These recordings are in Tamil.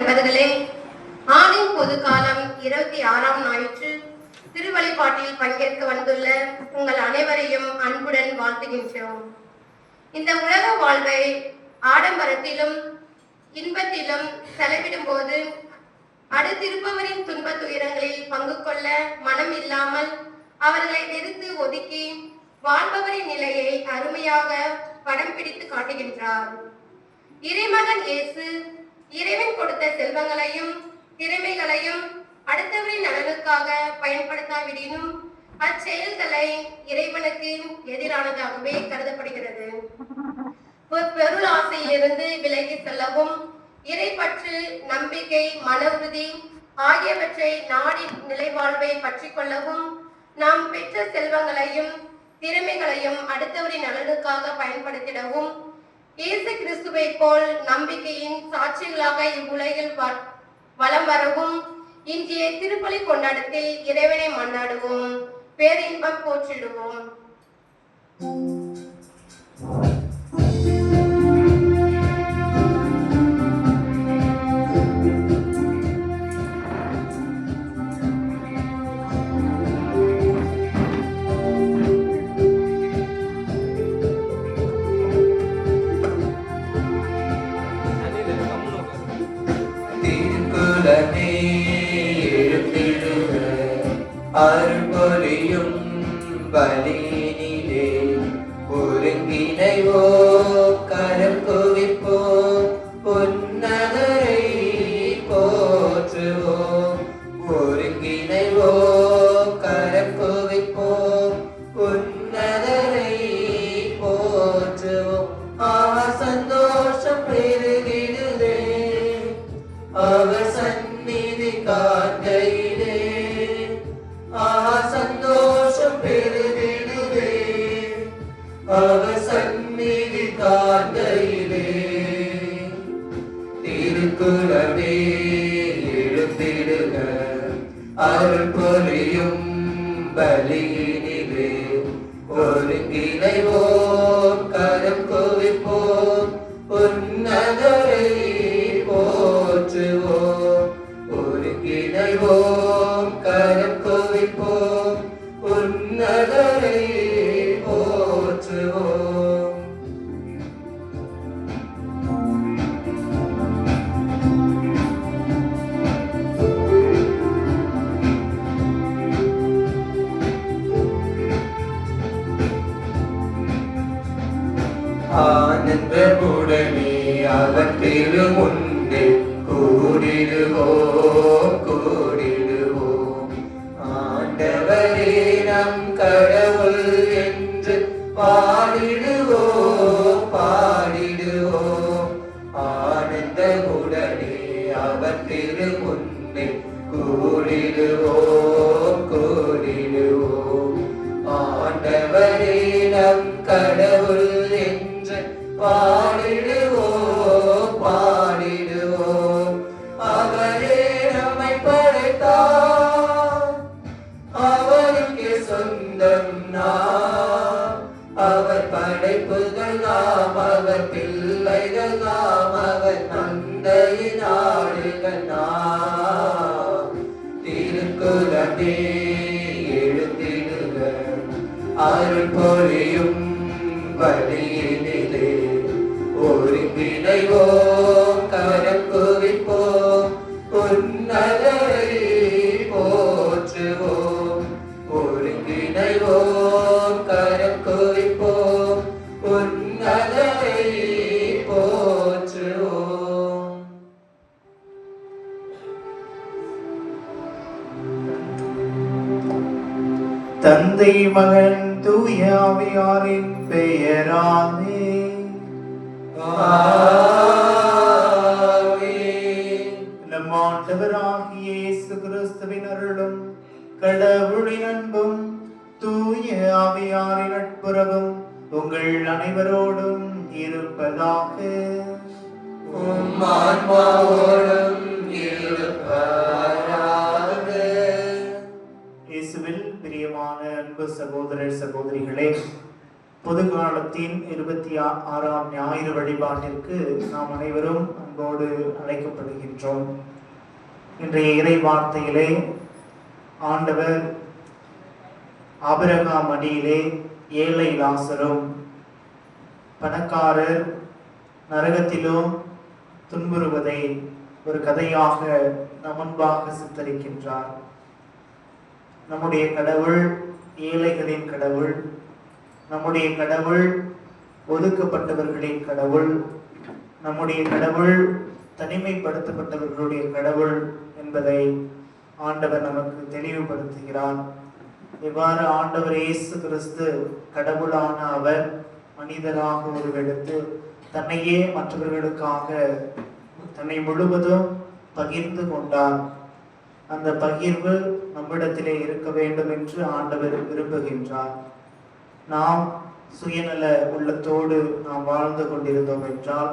நண்பர்களே, ஆண்டின் பொது காலம் 26ஆம் ஞாயிற்று திருவழிபாட்டில் பங்கேற்க வந்துள்ள உங்கள் அனைவரையும் அன்புடன் வாழ்த்துகின்றோம். இந்த உலக வாழ்வை ஆடம்பரத்திலும் இன்பத்திலும் செலவிடும் போது அடுத்திருப்பவரின் துன்ப துயரங்களில் பங்கு கொள்ள மனம் இல்லாமல் அவர்களை வெறுத்து ஒதுக்கி வாழ்பவரின் நிலையை அருமையாக படம் பிடித்து காட்டுகின்றார். இறைமகன் இயேசு இறைவன் கொடுத்த செல்வங்களையும் திறமைகளையும் அடுத்தவரின் நலனுக்காக பயன்படுத்தாவிடினும் அச்செயல்களை இறைவனுக்கு எதிரானதாகவே கருதப்படுகிறது. பொருள் ஆசையிலிருந்து விலகி செல்லவும் இறைப்பற்று, நம்பிக்கை, மன உறுதி ஆகியவற்றை நாடி நிலைவாழ்வை பற்றி கொள்ளவும் நாம் பெற்ற செல்வங்களையும் திறமைகளையும் அடுத்தவரின் நலனுக்காக பயன்படுத்திடவும் இயேசு கிறிஸ்துவை போல் நம்பிக்கையின் சாட்சிகளாக இவ்வுலகில் வலம் வரவும் இன்றைய திருப்பலி கொண்டாட்டத்தில் இறைவனை மன்றாடுவோம், பேரின்பம் போற்றிடுவோம். அருள்பொழியும் பலியினிலே ஒருங்கிணைவோ கரம் குவிப்போ பொன்னகரை போற்றுவோம். ஒருங்கிணைவோ கரம் குவிப்போ பொன்னகரை போற்றுவோம். சந்தோஷம் பெருகிடுதே அவர் சந்நிதி காண்கையிலே. சந்தோஷம் பெருகிடுதே அவர் சந்நிதி காண்கையிலே. திருக்குறவே எழுந்திடுக அருள் பொழியும் பலியினிலே ஒருங்கிணைவோம் கரம் குவிப்போம் உன்னதரை போற்றுவோம். ஒருங்கிணைவோம் கரம் குவிப்போம் உன்னதரை போற்றுவோம். ஆனந்தமுடனே அவர் திருமுன்னே கூடிடுவோம் கூடிடுவோம். ஆண்டவரே நம் கடவுள் என்று பாடிடுவோம் பாடிடுவோம். ஆனந்தமுடனே அவர் திருமுன்னே கூடிடுவோம் கூடிடுவோம். ஆண்டவரே நம் கடவுள் என்று பாடிடுவோம் பாடிடுவோம். அவரே நம்மை படைத்தார், அவருக்கே சொந்தம் நாம். அவர் படைப்புகள் நாம், அவர் பிள்ளைகள் நாம், அவர் தந்தையின் ஆடுகள் நாம். திருக்குறளே எழுந்திடுக அருள் பொழியும் பலியினிலே ஒருங்கிணைவோம் கரம் குவிப்போம் உன்னதரை போற்றுவோம். ஒருங்கிணைவோம் கரம் குவிப்போம் உன்னதரை போற்றுவோம். தந்தை மகன் தூய ஆவியாரின் பெயராலே நம் ஆண்டவராகிய இயேசு கிறிஸ்துவின் அருளும் கடவுளின் அன்பும் தூய ஆவியாரின் நட்புறவும் உங்கள் அனைவரோடும் இருப்பதாக. உம் ஆன்மாவோடும் இருப்பதாக. இயேசுவில் பிரியமான அன்பு சகோதர சகோதரிகளே, பொது காலத்தின் 26ஆம் ஞாயிறு வழிபாட்டிற்கு நாம் அனைவரும் அன்போடு அழைக்கப்படுகின்றோம். இன்றைய இறை வார்த்தையிலே ஆண்டவர் ஆபிரகாம் அடியிலே ஏழை லாசரும் பணக்காரர் நரகத்திலும் துன்புறுவதை ஒரு கதையாக நம் முன்பாக சித்தரிக்கின்றார். நம்முடைய கடவுள் ஏழைகளின் கடவுள், நம்முடைய கடவுள் ஒதுக்கப்பட்டவர்களின் கடவுள், நம்முடைய கடவுள் தனிமைப்படுத்தப்பட்டவர்களுடைய கடவுள் என்பதை ஆண்டவர் நமக்கு தெளிவுபடுத்துகிறார். இவ்வாறு ஆண்டவர் இயேசு கிறிஸ்து கடவுளான அவர் மனிதராக உருவெடுத்து தன்னையே மற்றவர்களுக்காக தன்னை முழுவதும் பகிர்ந்து கொண்டார். அந்த பகிர்வு நம்மிடத்திலே இருக்க வேண்டும் என்று ஆண்டவர் விரும்புகின்றார். நாம் சுயநல உள்ளத்தோடு நாம் வாழ்ந்து கொண்டிருந்தோம் என்றால்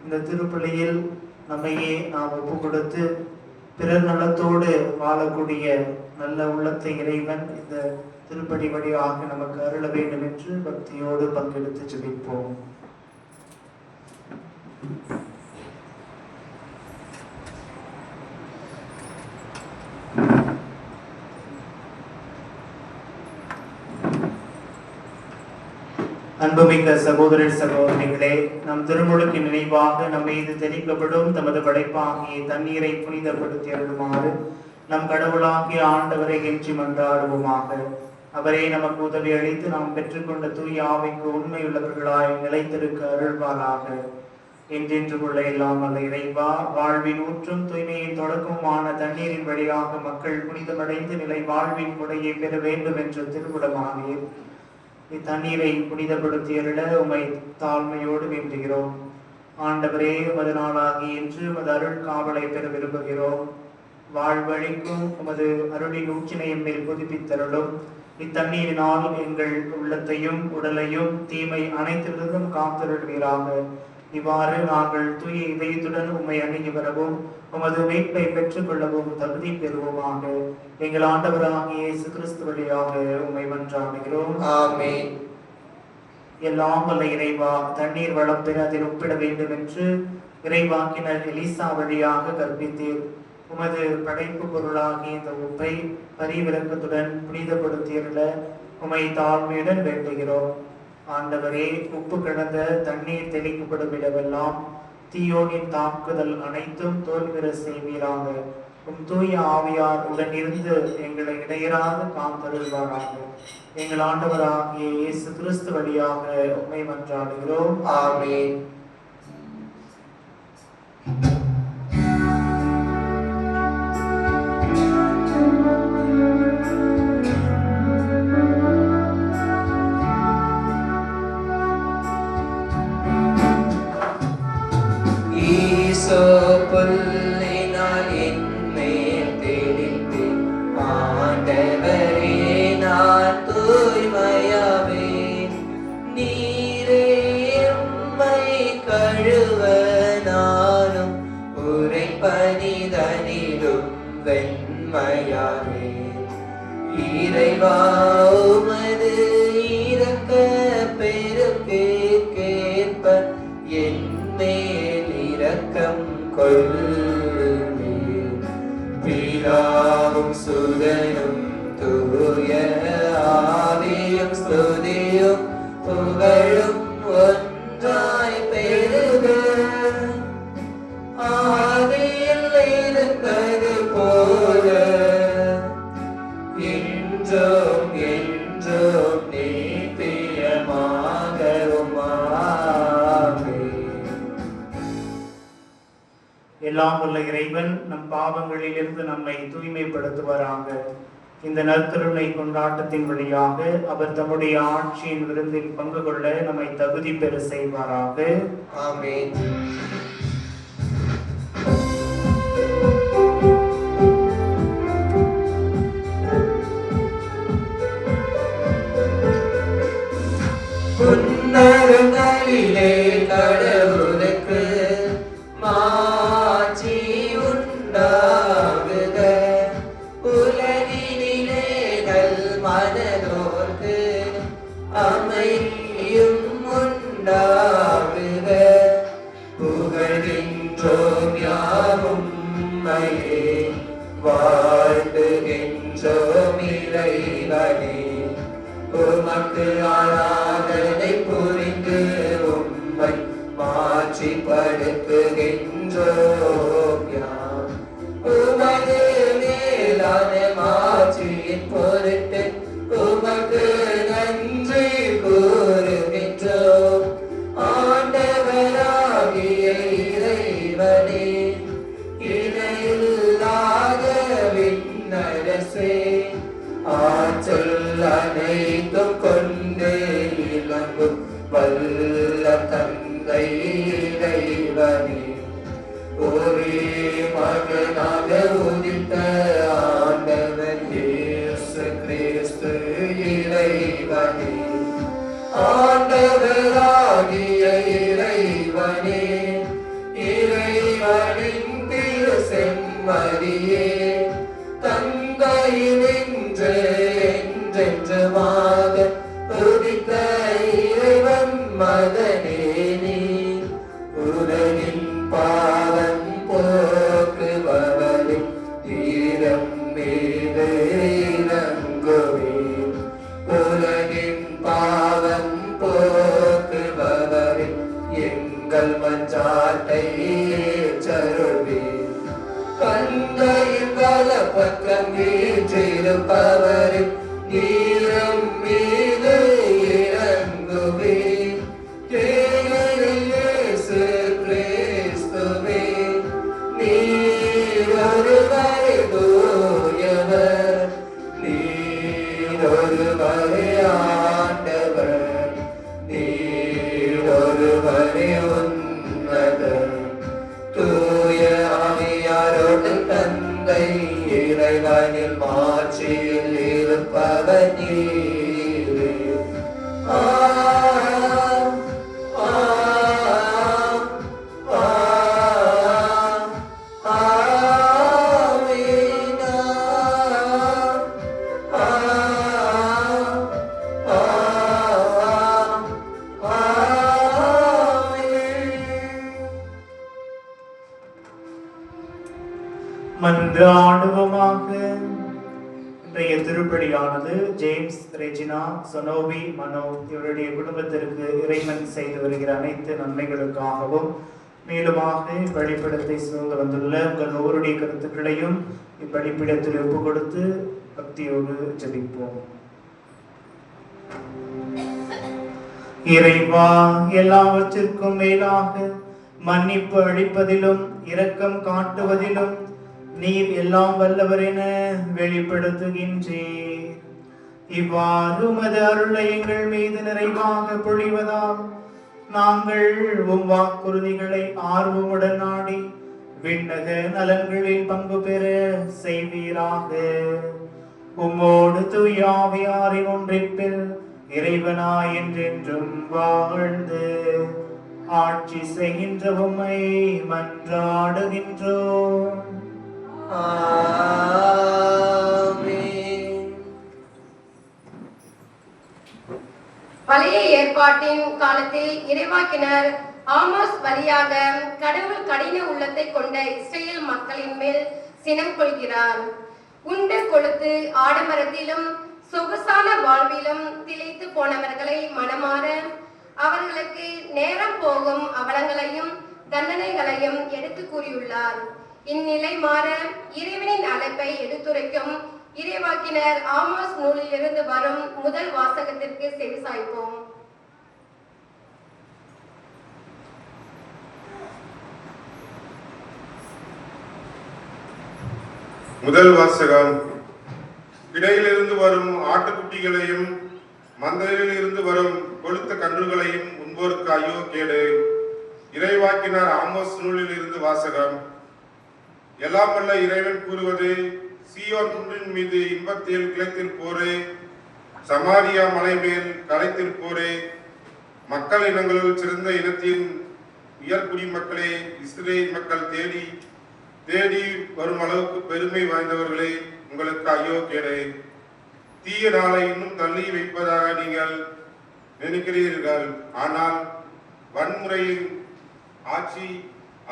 இந்த திருப்பலியில் நம்மையே நாம் ஒப்பு கொடுத்து பிறர் நலத்தோடு வாழக்கூடிய நல்ல உள்ளத்தை இறைவன் இந்த திருப்பலி வழியாக நமக்கு அருள வேண்டும் என்று பக்தியோடு பங்கெடுத்து ஜெபிப்போம். அன்புமிக்க சகோதரர் சகோதரிகளே, நம் திருமுழுக்கு நினைவாக நம் மீது தெளிக்கப்படும் தமது படைப்பாகிய தண்ணீரை புனிதப்படுத்தி அருளுமாறு நம் கடவுளாகிய ஆண்டவரை கெஞ்சி மன்றாடுவோமாக. அவரே நமக்கு உதவி அளித்து நாம் பெற்றுக்கொண்ட தூய ஆவிக்கு உண்மையுள்ளவர்களாய் நிலைத்திருக்க அருள்வாராக. என்றென்றும் உள்ள எல்லாம் அல்ல இறைவா, வாழ்வின் ஊற்றும் தூய்மையின் தொடக்கமான தண்ணீரின் வழியாக மக்கள் புனிதமடைந்து நிலை வாழ்வின் கொடையை பெற வேண்டும் என்ற திருவுளமானீர். இத்தண்ணீரை புனிதப்படுத்தி அருள உமை தாழ்மையோடு வேண்டுகிறோம். ஆண்டவரே, உமது நாளாகி என்று உமது அருள் காவலை பெற விரும்புகிறோம். வாழ்வழிக்கும் உமது அருளின் ஊற்றினையும் மேல் புதுப்பித்தருளும். இத்தண்ணீரினால் எங்கள் உள்ளத்தையும் உடலையும் தீமை அனைத்திலிருந்தும் காத்தருள்வீராக. இவ்வாறு நாங்கள் தூய இதயத்துடன் உம்மை அணுகி வரவும் உமது மீட்பை பெற்றுக் கொள்ளவும் தகுதி பெறுவோமாக. எங்கள் ஆண்டவராகிய இயேசு கிறிஸ்து வழியாக உம்மை மன்றாடுகிறோம். ஆமென். எல்லாம் வல்ல இறைவா, தண்ணீர் வளம் பெற அதில் ஒப்பிட வேண்டும் என்று இறைவாக்கினர் எலிசா வழியாக கற்பித்தீர். உமது படைப்பு பொருளாகிய இந்த உப்பை பரிவிலக்கத்துடன் புனிதப்படுத்தியருள உம்மை தாழ்மையுடன் வேண்டுகிறோம். ஆண்டவரே, உப்பு கிடந்த தண்ணீர் தெளிக்கப்படும் இடமெல்லாம் தீயோனின் தாக்குதல் அனைத்தும் தோல்விர செய்வீராக. உம் தூய ஆவியார் உடன் இருந்து எங்களை இடையராது காத்தருள்வாராக. எங்கள் ஆண்டவராகிய இயேசு கிறிஸ்து வழியாக உம்மை மன்றாடுகிறோம். ஆமென். புல்லினால் என்மேல் தெளித்து ஆண்டவரே நான் தூய்மையாவேன். நீரே எம்மை கழுவ நானும் உரை பனிதனிலும் வெண்மையாவேன். இறைவா, உமது இரக்க பெருக்கேற்ப என் மேல் இரக்கம் கொள்ளுமே. பிதாவும் சுதனும் தூய ஆவியும் ஸ்துதியும் புகழும் ஒன்றாய் பெருக. ஆதியில் இருந்தது போல என்றும் என்றும் நித்தியமாகவும் ஆமென். எல்லாம் உள்ள இறைவன் நம் பாவங்களிலிருந்து நம்மை தூய்மைப்படுத்துவாராக. இந்த நற்கருணை கொண்டாட்டத்தின் வழியாக அவர் தம்முடைய ஆட்சியின் விருந்தில் பங்கு கொள்ள நம்மை தகுதி பெற செய்வாராக. ஆமென். புன்னருங்களிலே கடவுளுக்கு மாட்சி உண்டாகுக. உலகினிலே நல் மனதோர்க்கு அமைதியும் உண்டாகுக. புகழ் உம்மையே வாழ்த்துகின்றோம் இறைவனே. உமக்கு ஆராதனை புரிந்து உம்மை மாட்சிப்படுத்துகின்றோம் யாம். உமது மேலான மாட்சியின் பொருட்டு உமக்கு நன்றி கூறுகின்றோம். ஆண்டவராகிய இறைவனே, இணையில்லாத விண்ணரசே, ஆற்றல் அனைத்தும் கொண்டு இலங்கும் வல்ல தந்தை இறைவனே, ஒரே மகனாக உதித்த ஆண்டவர் இயேசு கிறிஸ்து இறைவனே, ஆண்டவராகிய இறைவனே, இறைவனின் திரு செம்மறியே, தந்தையினின்று என்றென்றுமாக உதித்த இறைவன் மகனே நீ, உலகின் பாவம் போக்குபவரே, தீரம் மீது இறங்குவே. உலகின் பாவம் போக்குபவரே, எங்கள் மன்றாட்டை ஏற்றருள்வே. தந்தையின் வலப்பக்கம் வீற்றிருப்பவரே, நீரம் மீது இறங்குவே. இயேசு கிறிஸ்துவே, நீர் ஒருவரே தூயவர், நீர் ஒருவரே ஆண்டவர், நீர் ஒருவரே உன்னதர். தூய ஆவியாரோடு தந்தை இறைவனின் மாட்சியில் இருப்பவர் நீரே. ஆம், ஆம், ஆம், ஆமீன், ஆம், ஆம், ஆமீன். மன்றாடுவோமாக. இன்றைய திருப்பலியானது ஜேம்ஸ், ரெஜினா, சொனோபி, மனோ இவருடைய குடும்பத்திற்கு இறைவன் செய்து வருகிற அனைத்து நன்மைகளுக்காகவும், மேலுமாக இப்படிப்பிடத்தை சூழ்ந்து வந்துள்ள உங்கள் ஒவ்வொருடைய கருத்துக்களையும் இப்படிப்பிடத்தில் ஒப்பு கொடுத்து பக்தியோடு ஜெபிப்போம். இறைவா, எல்லாவற்றிற்கும் மேலாக மன்னிப்பு அளிப்பதிலும் இரக்கம் காட்டுவதிலும் நீர் எல்லாம் வல்லவர் என வெளிப்படுத்துகின்றீர். இவ்வாறு உமது அருளை எங்கள் மீது நிறைவாக பொழிவதால் நாங்கள் உம் வாக்குறுதிகளை ஆர்வமுடன் நாடி விண்ணக நலன்களில் பங்கு பெற செய்வீராக. உம்மோடு தூய ஆவியாரின் ஒன்றிப்பில் இறைவனாய் என்றென்றும் வாழ்ந்து ஆட்சி செய்கின்ற உம்மை மன்றாடுகின்றோம். ஆமென். பழைய ஏற்பாட்டின் காலத்தில் இறைவாக்கினர் ஆமோஸ் வழியாக கடவுள் கடின உள்ளத்தை கொண்ட இஸ்ரேல் மக்களின் மேல் சினம் கொள்கிறார். உண்டு கொழுத்து ஆடம்பரத்திலும் சொகுசான வாழ்விலும் திளைத்து போனவர்களை மனமாற அவர்களுக்கு நேரம் போகும் அவலங்களையும் தண்டனைகளையும் எடுத்து கூறியுள்ளார். இந்நிலை மாற இறைவனின் அழைப்பை எடுத்துரைக்கும் இறைவாக்கினர் ஆமோஸ் நூலிலிருந்து வரும் முதல் வாசகத்திற்கு செவிசாய்ப்போம். முதல் வாசகம். இடையிலிருந்து வரும் ஆட்டுக்குட்டிகளையும் மந்தையில் இருந்து வரும் கொழுத்த கன்றுகளையும் உண்போருக்கு ஐயோ கேடு. இறைவாக்கினர் ஆமோஸ் நூலில் இருந்து வாசகம். எல்லாம் வல்ல இறைவன் கூறுவது, சீயோன் குன்றின் மீது இன்பத்தில் கிளைத்திருப்போரே, சமாரியா மலை மேல் களைத்திருப்போரே, மக்கள் இனங்களுள் சிறந்த இனத்தின் உயர்குடி மக்களே, இஸ்ரேல் மக்கள் தேடி தேடி வரும் அளவுக்கு பெருமை வாய்ந்தவர்களே, உங்களுக்கு ஐயோ கேடு. தீய நாளை இன்னும் தள்ளி வைப்பதாக நீங்கள் நினைக்கிறீர்கள், ஆனால் வன்முறையின் ஆட்சி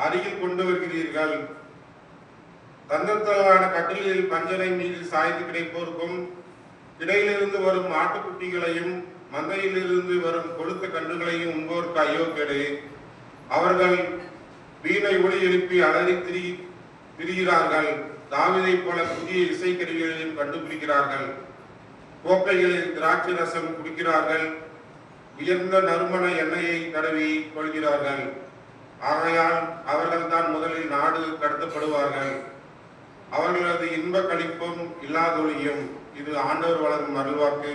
அருகில் கொண்டு வருகிறீர்கள். தந்தத்தலான கட்டிலில் பஞ்சனை மீது சாய்ந்து கிடைப்போருக்கும் இடையிலிருந்து வரும் ஆட்டுக்குட்டிகளையும் மந்தையிலிருந்து வரும் கொழுத்த கன்றுகளையும் உண்போருக்கு ஐயோ கேடு. அவர்கள் வீணை ஒளி எழுப்பி அலறி திரிகிறார்கள். தாவீதை போல புதிய இசைக்கருவிகளையும் கண்டுபிடிக்கிறார்கள். கோப்பைகளில் திராட்சை ரசம் குடிக்கிறார்கள். உயர்ந்த நறுமண எண்ணெயை தடவி கொள்கிறார்கள். ஆகையால் அவர்கள் தான் முதலில் நாடு கடத்தப்படுவார்கள். அவர்களது இன்ப கழிப்பும் இல்லாதொழியும். இது ஆண்டவர் வழங்கும் அருள்வாக்கு.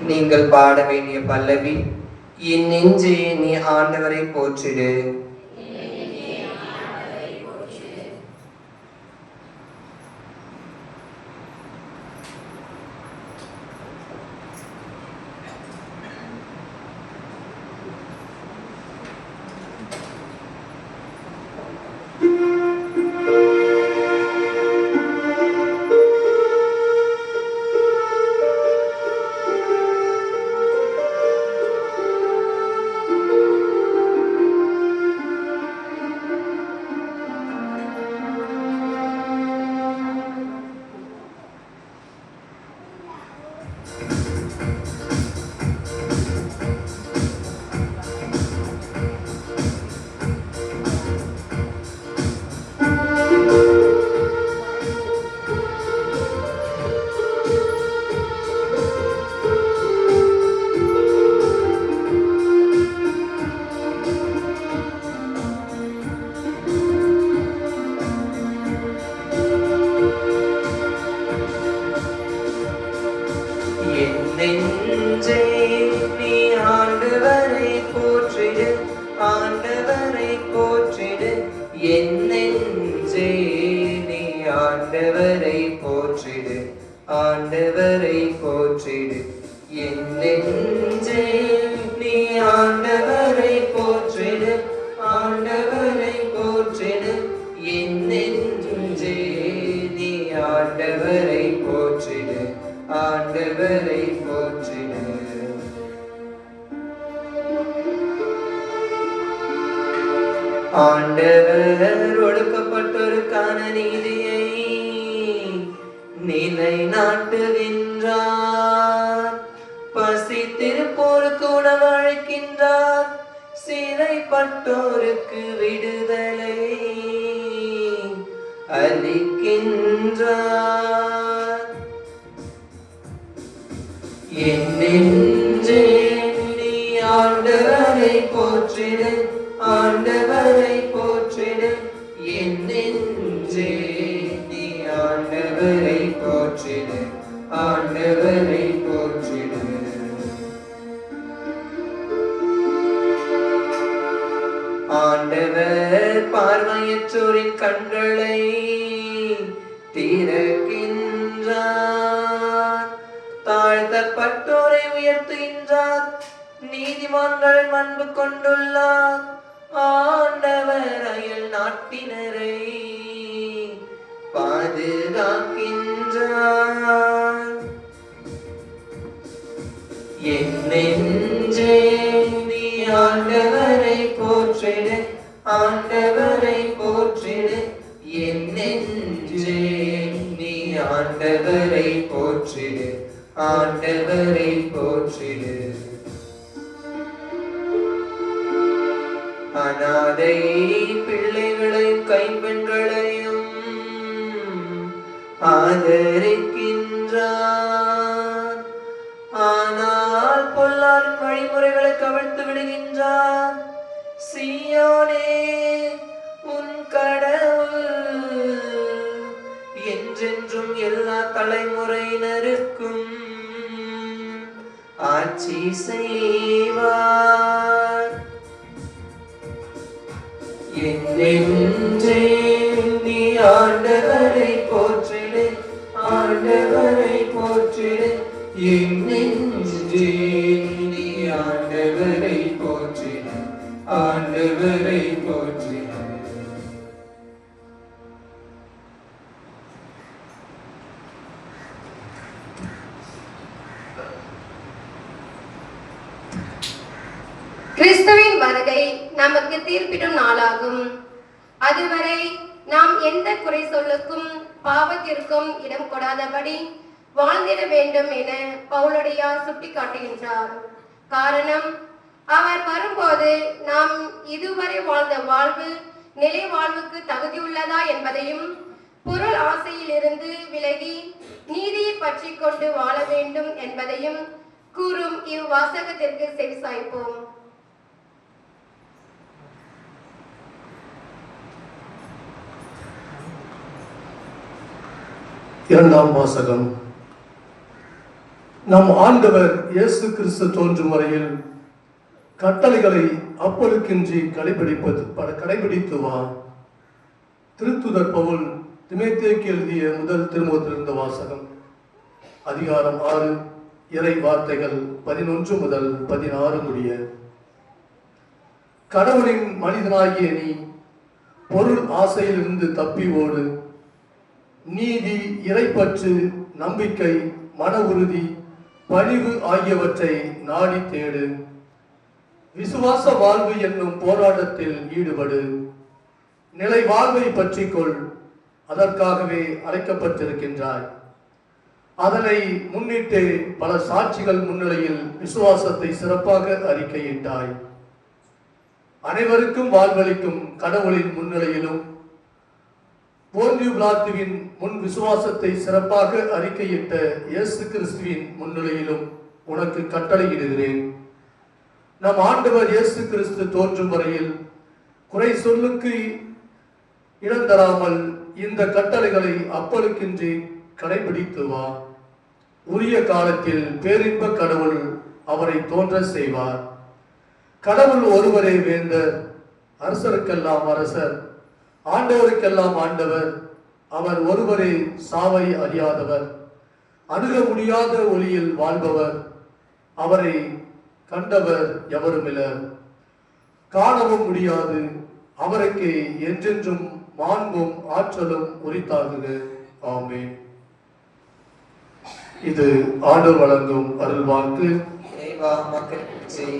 நீங்கள் பாட வேண்டிய பல்லவி, என் நெஞ்சே நீ ஆண்டவரை போற்றிடு. நெஞ்சே நீ ஆண்டவரை போற்றிடு, ஆண்டவரை போற்றிடு. என் நெஞ்சே நீ ஆண்டவரை போற்றிடு, ஆண்டவரை போற்றிடு. என் நெஞ்சே நீ ஆண்டவரை போற்றிடு, ஆண்டவரை போற்றிடு. என் நெஞ்சே நீ ஆண்டவரை போற்றிடு, ஆண்டவரை போற்றிடு. ஆண்டவர் ஒடுக்கப்பட்டோருக்கான நீதியை நிலைநாட்டுகின்றார். பசித்திருப்போருக்கு உணவு அளிக்கின்றார். சிறைப்பட்டோருக்கு விடுதலை அளிக்கின்றார். என் நெஞ்சே நீ ஆண்டவரை போற்றிடு, ஆண்டவரை போற்றிடு. என் நெஞ்சே நீ ஆண்டவரை போற்றிடு, ஆண்டவரை போற்றிடு. ஆண்டவர் பார்வையற்றோரின் கண்களை திறக்கின்றார். தாழ்த்தப்பட்டோரை உயர்த்துகின்றார். நீதிமான்கள் அன்பு கொண்டுள்ளார். ஆண்டவர் அயல் நாட்டினரை பாதுகாக்கின்றார். என் நெஞ்சே நீ ஆண்டவரை போற்றிடு, ஆண்டவரை போற்றிடு. என் நெஞ்சே நீ ஆண்டவரை போற்றிடு, ஆண்டவரை போற்றிடு. அநாதை பிள்ளைகளையும் கைம்பெண்களையும் ஆதரிக்கின்றார். ஆனால் பொல்லாரின் வழிமுறைகளை கவிழ்த்து விடுகின்றார். சீயோனே உன் கடவுள் என்றென்றும் எல்லா தலைமுறையினருக்கும் ஆட்சி செய்வார். என் நெஞ்சே நீ ஆண்டவரை போற்றிடு, ஆண்டவரை போற்றிடு. என் நெஞ்சே நீ ஆண்டவரை போற்றிடு, ஆண்டவரை போற்றிடு. வருகை நமக்கு தீர்ப்பிடும் நாளாகும். அதுவரை நாம் எந்த குறை சொல்லுக்கும் பாவத்திற்கும் இடம் கொடாதபடி வாழ்ந்திட வேண்டும் என பவுலடியார் சுட்டிக்காட்டுகின்றார். காரணம், அவர் வரும்போது நாம் இதுவரை வாழ்ந்த வாழ்வு நிலை வாழ்வுக்கு தகுதியுள்ளதா என்பதையும், பொருள் ஆசையிலிருந்து விலகி நீதியை பற்றி கொண்டு வாழ வேண்டும் என்பதையும் கூறும் இவ்வாசகத்திற்கு செவிசாய்ப்போம். இரண்டாம் வாசகம். நம் ஆண்டவர் இயேசு கிறிஸ்து தோன்றும் வரையில் கட்டளைகளை அப்பொழுக்கின்றி கடைபிடித்து வா. திருத்துதர் பவுல் திமோத்தேயுக்கு எழுதிய முதல் திருமுகத்திலிருந்த வாசகம். அதிகாரம் 6, இறை வார்த்தைகள் 11 முதல் 16 முடிய. கடவுளின் மனிதனாகிய நீ பொருள் ஆசையிலிருந்து தப்பி ஓடு. நீதி, இறைப்பற்று, நம்பிக்கை, மன உறுதி, பணிவு ஆகியவற்றை நாடி தேடு. விசுவாச வாழ்வு என்னும் போராட்டத்தில் ஈடுபடு. நிலை வாழ்வை பற்றிக்கொள். அதற்காகவே அழைக்கப்பட்டிருக்கின்றாய். அதனை முன்னிட்டு பல சாட்சிகள் முன்னிலையில் விசுவாசத்தை சிறப்பாக அறிக்கையிட்டாய். அனைவருக்கும் வாழ்வளிக்கும் கடவுளின் முன்னிலையிலும் போன்டியு பிலாத்துவின் முன் விசுவாசத்தை சிறப்பாக அறிக்கையிட்ட இயேசு கிறிஸ்துவின் முன்னிலையிலும் உனக்கு கட்டளையிடுகிறேன். நம் ஆண்டவர் இயேசு கிறிஸ்து தோன்றும் வரையில் குறை சொல்லுக்கு இடம் தராமல் இந்த கட்டளைகளை அப்பழுக்கின்றி கடைபிடித்து வா. உரிய காலத்தில் பேரின்ப கடவுள் அவரை தோன்ற செய்வார். கடவுள் ஒருவரே வேந்தர், அரசருக்கெல்லாம் அரசர், ஆண்டவருக்கெல்லாம் ஆண்டவர். அவர் ஒருவரே சாவை அறியாதவர், அணுக முடியாத ஒளியில் வாழ்பவர். அவரை கண்டவர் எவருமிலர், காணவும் முடியாது. அவருக்கு என்றென்றும் மாண்பும் ஆற்றலும் உரித்தாகுக. ஆமென். இது ஆண்டவர் வழங்கும் அருள்வாக்கு. இறைவா மக்களுக்கு செய்.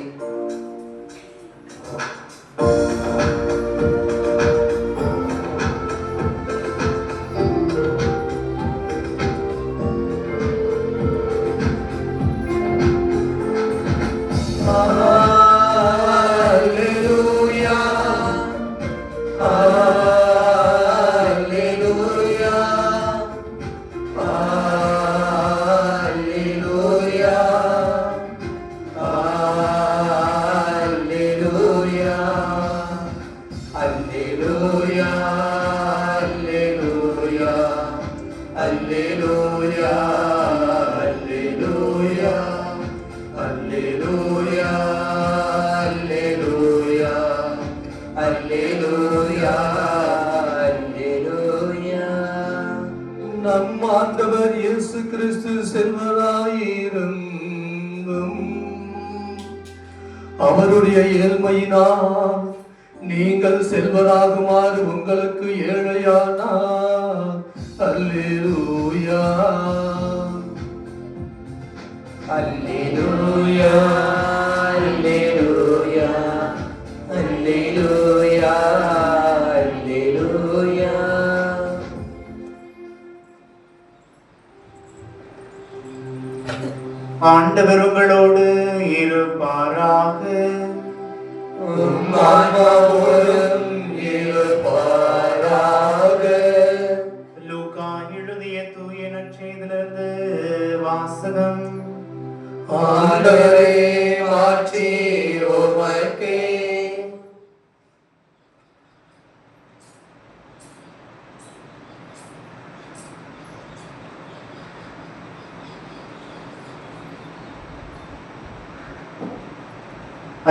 நம் ஆண்டவர் இயேசு கிறிஸ்து செல்வராயிருந்தும் அவருடைய ஏழ்மையினால் நீங்கள் செல்வராகுமாறு உங்களுக்கு ஏழையானார். அல்லேலூயா, அல்லேலூயா, அல்லேலூயா, அல்லேலூயா, அல்லேலூயா. ஆண்டவர் உங்களோடு இருப்பாராக. உம் ஆன்மாவோடும் இருப்பாராக. லூக்கா எழுதிய தூய நற்செய்தியிலிருந்து வாசகம். ஆண்டவரே மாற்றி உமக்கே.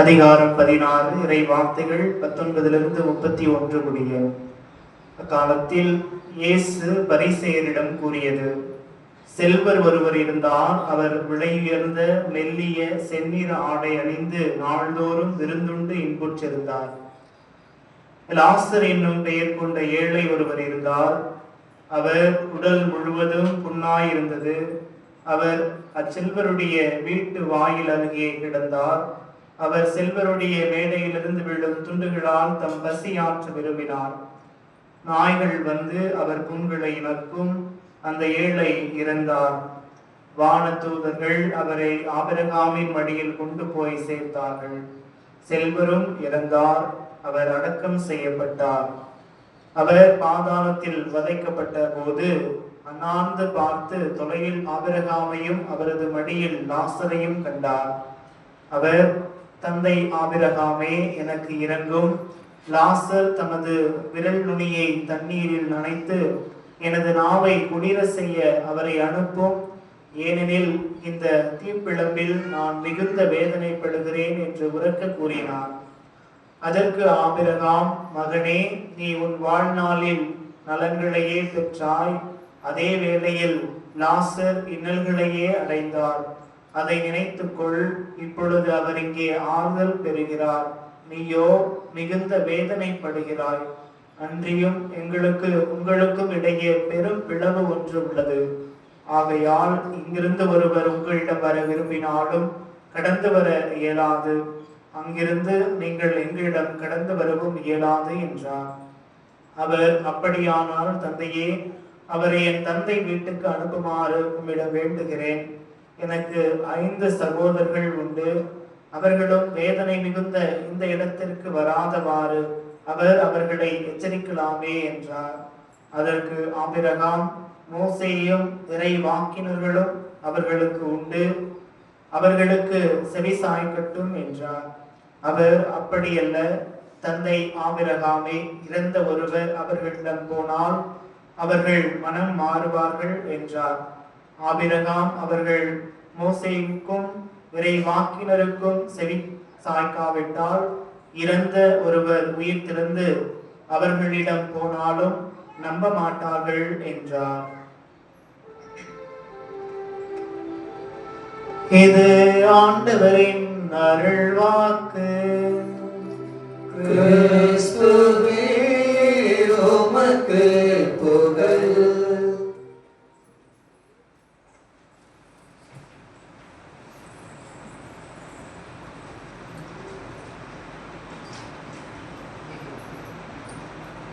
அதிகாரம் 16, இறை வார்த்தைகள் 19 31 முடிய. அக்காலத்தில் இயேசு பரிசேயரிடம் கூறியது, செல்வர் ஒருவர் இருந்தார். அவர் விலையுயர்ந்த மெல்லிய செந்நிற ஆடை அணிந்து நாள்தோறும் விருந்துண்டு இன்புற்றிருந்தார். லாசர் என்னும் பெயர் கொண்ட ஏழை ஒருவர் இருந்தார். அவர் உடல் முழுவதும் புண்ணாயிருந்தது. அவர் அச்செல்வருடைய வீட்டு வாயில் அருகே கிடந்தார். அவர் செல்வருடைய மேடையிலிருந்து விழும் துண்டுகளால் தம் பசியாற்ற விரும்பினார். நாய்கள் வந்து அவர் புண்களை நக்கும். அந்த ஏழை இறந்தார். வானதூதர்கள் அவரை ஆபிரகாமின் மடியில் கொண்டு போய் சேர்த்தார்கள். செல்வரும் இறந்தார். அவர் அடக்கம் செய்யப்பட்டார். அவர் பாதாளத்தில் வதைக்கப்பட்ட போது அண்ணாந்து பார்த்து தொலையில் ஆபிரகாமையும் அவரது மடியில் லாசரையும் கண்டார். அவர், தந்தை ஆபிரகாமே, எனக்கு இரங்கும். லாசர் தமது விரல் நுனியை தண்ணீரில் நனைத்து எனது நாவை குளிர செய்ய அவரை அனுப்பும். ஏனெனில் இந்த தீப்பிழம்பில் நான் மிகுந்த வேதனைப்படுகிறேன் என்று உரக்க கூறினார். அதற்கு ஆபிரகாம், மகனே, நீ உன் வாழ்நாளில் நலன்களையே பெற்றாய். அதே வேளையில் லாசர் இன்னல்களையே அடைந்தார். அதை நினைத்துக்கொள். இப்பொழுது அவர் இங்கே ஆறுதல் பெறுகிறார், நீயோ மிகுந்த வேதனைப்படுகிறாய். அன்றியும் உங்களுக்கும் இடையே பெரும் பிளவு ஒன்று உள்ளது. ஆகையால் இங்கிருந்து ஒருவர் உங்களிடம் வர விரும்பினாலும் கடந்து வர இயலாது, அங்கிருந்து நீங்கள் எங்களிடம் கடந்து வரவும் இயலாது என்றார். அவர், அப்படியானால் தந்தையே, அவரை என் தந்தை வீட்டுக்கு அனுப்புமாறு உம்மிடம் வேண்டுகிறேன். எனக்கு 5 சகோதரர்கள் உண்டு. அவர்களும் வேதனை மிகுந்த இந்த இடத்திற்கு வராதவாறு அவர் அவர்களை எச்சரிக்கலாமே என்றார். அதற்கு ஆபிரகாம், மோசேயும் இறை வாக்கினர்களும் அவர்களுக்கு உண்டு, அவர்களுக்கு செவி சாய்க்கட்டும் என்றார். அவர், அப்படியல்ல தந்தை ஆபிரகாமே, இறந்த ஒருவர் அவர்களிடம் போனால் அவர்கள் மனம் மாறுவார்கள் என்றார். ஆபிரகாம் அவர்கள் மோசேவுக்கும் இறை வாக்கினருக்கும் செவி சாய்க்காவிட்டால் இறந்த ஒருவர் உயிர் திறந்து அவர்களிடம் போனாலும் நம்ப மாட்டார்கள் என்றார். இது ஆண்டவரின் அருள்வாக்கு. கிறிஸ்துவே உமக்கு புகழ்.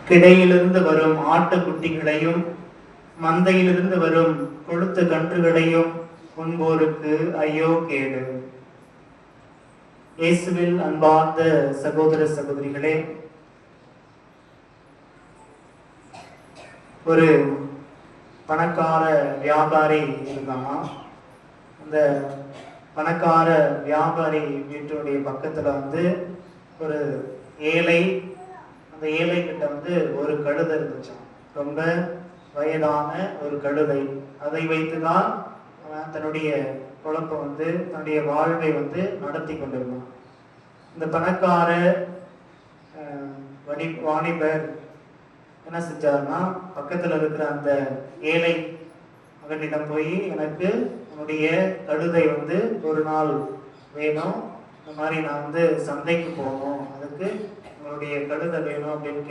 கிடையிலிருந்து வரும் ஆட்டுக்குட்டிகளையும் மந்தையிலிருந்து வரும் கொழுத்த கன்றுகளையும் உண்போருக்கு ஐயோ கேடு. இயேசுவில் அன்பார்ந்த சகோதர சகோதரிகளே, ஒரு பணக்கார வியாபாரி இருந்தான். அந்த பணக்கார வியாபாரி வீட்டுடைய பக்கத்துல ஒரு ஏழை, அந்த ஏழை கிட்ட ஒரு கழுதை இருந்துச்சான். ரொம்ப வயதான ஒரு கழுதை. அதை வைத்துதான் அவன் தன்னுடைய குழப்பம் தன்னுடைய வாழ்வை நடத்தி கொண்டிருந்தான். இந்த பணக்கார வாணிபர் என்ன செஞ்சாருன்னா, பக்கத்துல இருக்கிற அந்த ஏழை மகனிடம் போய், எனக்கு உன்னுடைய கழுதை ஒரு நாள் வேணும், இந்த மாதிரி நான் சந்தைக்கு போகணும், அதுக்கு உங்களுடைய கழுதை வேணும் அப்படின்னு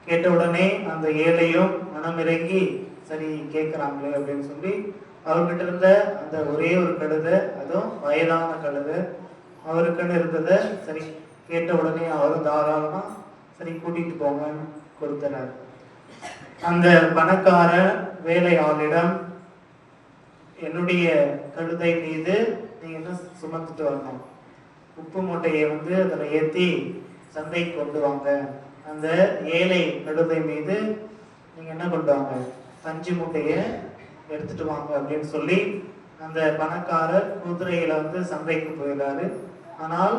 கேட்ட உடனே அந்த ஏழையும் மனமிறங்கி, சரி கேட்குறாங்களே அப்படின்னு சொல்லி அவர்கிட்ட இருந்த அந்த ஒரே ஒரு கழுதை, அதுவும் வயதான கழுதை, அவருக்குன்னு இருந்ததை சரி கேட்ட உடனே அவரும் தாராளமா சரி கூட்டிட்டு போங்கன்னு கொடுத்தனர். அந்த பணக்கார வேலையாளிடம், என்னுடைய கழுதை மீது நீங்க என்ன சுமந்துட்டு வரணும், உப்பு மூட்டையை அதில் ஏற்றி சந்தைக்கு கொண்டு வாங்க. அந்த ஏழை கழுதை மீது நீங்க என்ன கொண்டு வாங்க, பஞ்சு மூட்டையை எடுத்துட்டு வாங்க அப்படின்னு சொல்லி அந்த பணக்காரர் குதிரையில சந்தைக்கு போயிடாரு. ஆனால்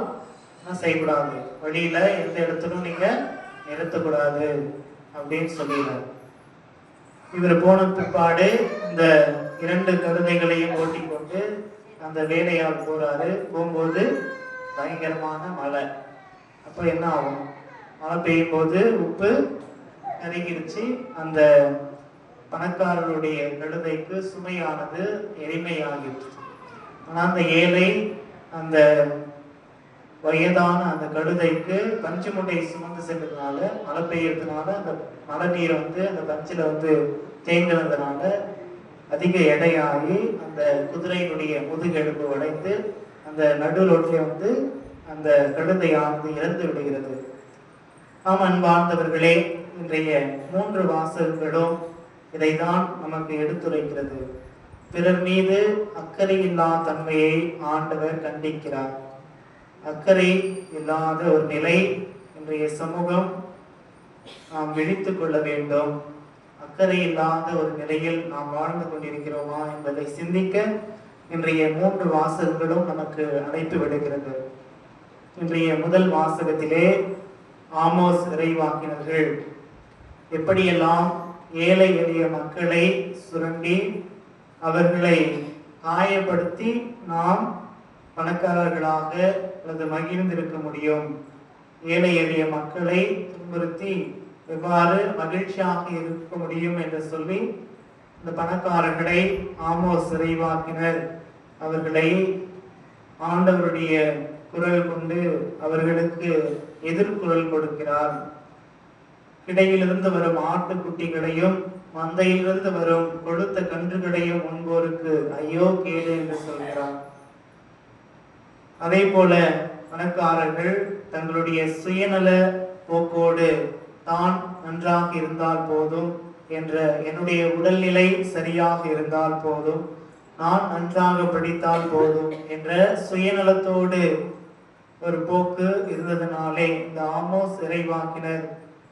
என்ன செய்யக்கூடாது, வழியில எந்த இடத்துக்கும் நீங்க நிறுத்தக்கூடாது அப்படின்னு சொல்லிடுறாரு. இவர் போன பிற்பாடு இந்த 2 கழுதைகளையும் ஓட்டி கொண்டு அந்த வேலையால் போறாரு. போகும்போது பயங்கரமான மழை. அப்ப என்ன ஆகும், மழை பெய்யும் போது உப்பு நெருங்கிடுச்சு. அந்த பணக்காரருடைய கழுதைக்கு சுமையானது எளிமையாகிடுச்சு. ஆனா அந்த ஏழை அந்த வயதான அந்த கழுதைக்கு பஞ்சு மூட்டை சுமந்து சென்றதுனால, மழை பெய்யறதுனால அந்த மழை நீர் அந்த பஞ்சில தேங்கினதுனால அதிக எடையாகி அந்த குதிரையினுடைய முதுகெலும்பு உடைந்து அந்த நடு ரோட்டிலே வந்து அந்த கழுதையானது இறந்து விடுகிறது. ஆம் அன்பார்ந்தவர்களே, இன்றைய 3 வாசகங்களும் இதைதான் நமக்கு எடுத்துரைக்கிறது. பிறர் மீது அக்கறை இல்லா தன்மையை ஆண்டவர் கண்டிக்கிறார். அக்கறை இல்லாத ஒரு நிலை இன்றைய சமூகம் நாம் விழித்துக் கொள்ள வேண்டும். அக்கறை இல்லாத ஒரு நிலையில் நாம் வாழ்ந்து கொண்டிருக்கிறோமா என்பதை சிந்திக்க இன்றைய 3 வாசகங்களும் நமக்கு அழைப்பு விடுகிறது. இன்றைய முதல் வாசகத்திலே ஆமோஸ் இறைவாக்கினர்கள் எப்படியெல்லாம் ஏழை எளிய மக்களை சுரண்டி அவர்களை காயப்படுத்தி நாம் பணக்காரர்களாக அல்லது மகிழ்ந்திருக்க முடியும், ஏழை எளிய மக்களை துன்புறுத்தி எவ்வாறு மகிழ்ச்சியாக இருக்க முடியும் என்று சொல்லி இந்த பணக்காரர்களை ஆமோஸ் இறைவாக்கினர் அவர்களை ஆண்டவருடைய குரல் கொண்டு அவர்களுக்கு எதிர்குரல் கொடுக்கிறார். கிடையிலிருந்து வரும் ஆட்டுக்குட்டிகளையும் மந்தையிலிருந்து வரும் கொழுத்த கன்றுகளையும் உண்போருக்கு ஐயோ கேடு என்று சொல்கிறார். அதே போல பணக்காரர்கள் தங்களுடைய சுயநல போக்கோடு தான் நன்றாக இருந்தால் போதும் என்ற, என்னுடைய உடல்நிலை சரியாக இருந்தால் போதும், நான் நன்றாக படித்தால் போதும் என்ற சுயநலத்தோடு ஒரு போக்கு இருந்ததனாலே இந்த ஆமோஸ் இறைவாக்கினர்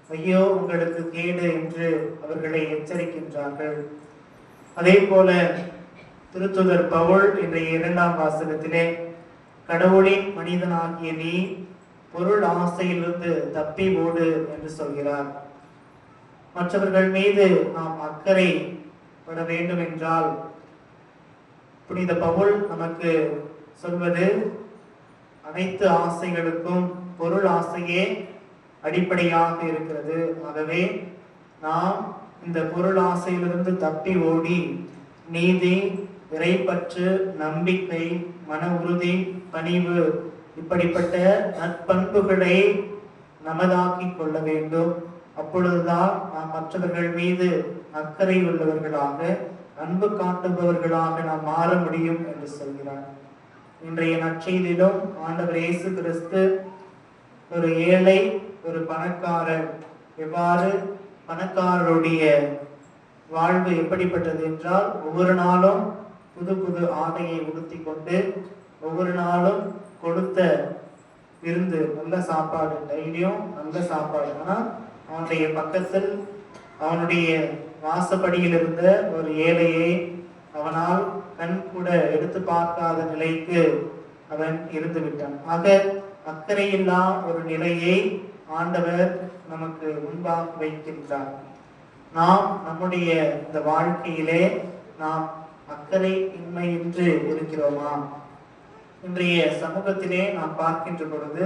ஐயோ உங்களுக்கு கேடு என்று அவர்களை எச்சரிக்கின்றார்கள். அதே போல திருத்துதர் பவுல் இன்றைய 2ஆம் வாசகத்திலே கடவுளின் மனிதனாகிய நீ பொருள் ஆசையிலிருந்து தப்பி ஓடு என்று சொல்கிறார். மற்றவர்கள் மீது நாம் அக்கறை பட வேண்டும் என்றால் புனித பவுல் நமக்கு சொல்வது அனைத்து ஆசைகளுக்கும் பொருள் ஆசையே அடிப்படையாக இருக்கிறது. ஆகவே நாம் இந்த பொருள் ஆசையிலிருந்து தப்பி ஓடி நீதி, இறைப்பற்று, நம்பிக்கை, மன உறுதி, பணிவு இப்படிப்பட்ட நற்பண்புகளை நமதாக்கி கொள்ள வேண்டும். அப்பொழுதுதான் நாம் மற்றவர்கள் மீது அக்கறை உள்ளவர்களாக, அன்பு காட்டுபவர்களாக நாம் மாற முடியும் என்று சொல்கிறார். இன்றைய நற்செய்தியிலும் ஆண்டவர் இயேசு கிறிஸ்து ஒரு ஏழை, ஒரு பணக்காரர், எவ்வாறு பணக்காரருடைய வாழ்வு எப்படிப்பட்டது என்றால் ஒவ்வொரு நாளும் புது புது ஆடையை உடுத்தி கொண்டு ஒவ்வொரு நாளும் கொடுத்த விருந்து, நல்ல சாப்பாடு, டெய்லியும் நல்ல சாப்பாடு. ஆனால் அவனுடைய பக்கத்தில் அவனுடைய வாசப்படியில் இருந்த ஒரு ஏழையை அவனால் கண் கூட எடுத்து பார்க்காத நிலைக்கு அவன் இருந்து விட்டான். ஆக அக்கறையில்லா ஒரு நிலையை ஆண்டவர் நமக்கு முன்பாக வைக்கின்றார். நாம் நம்முடைய இந்த வாழ்க்கையிலே நாம் அக்கறை இன்மையின்றி இருக்கிறோமா? இன்றைய சமூகத்திலே நாம் பார்க்கின்ற பொழுது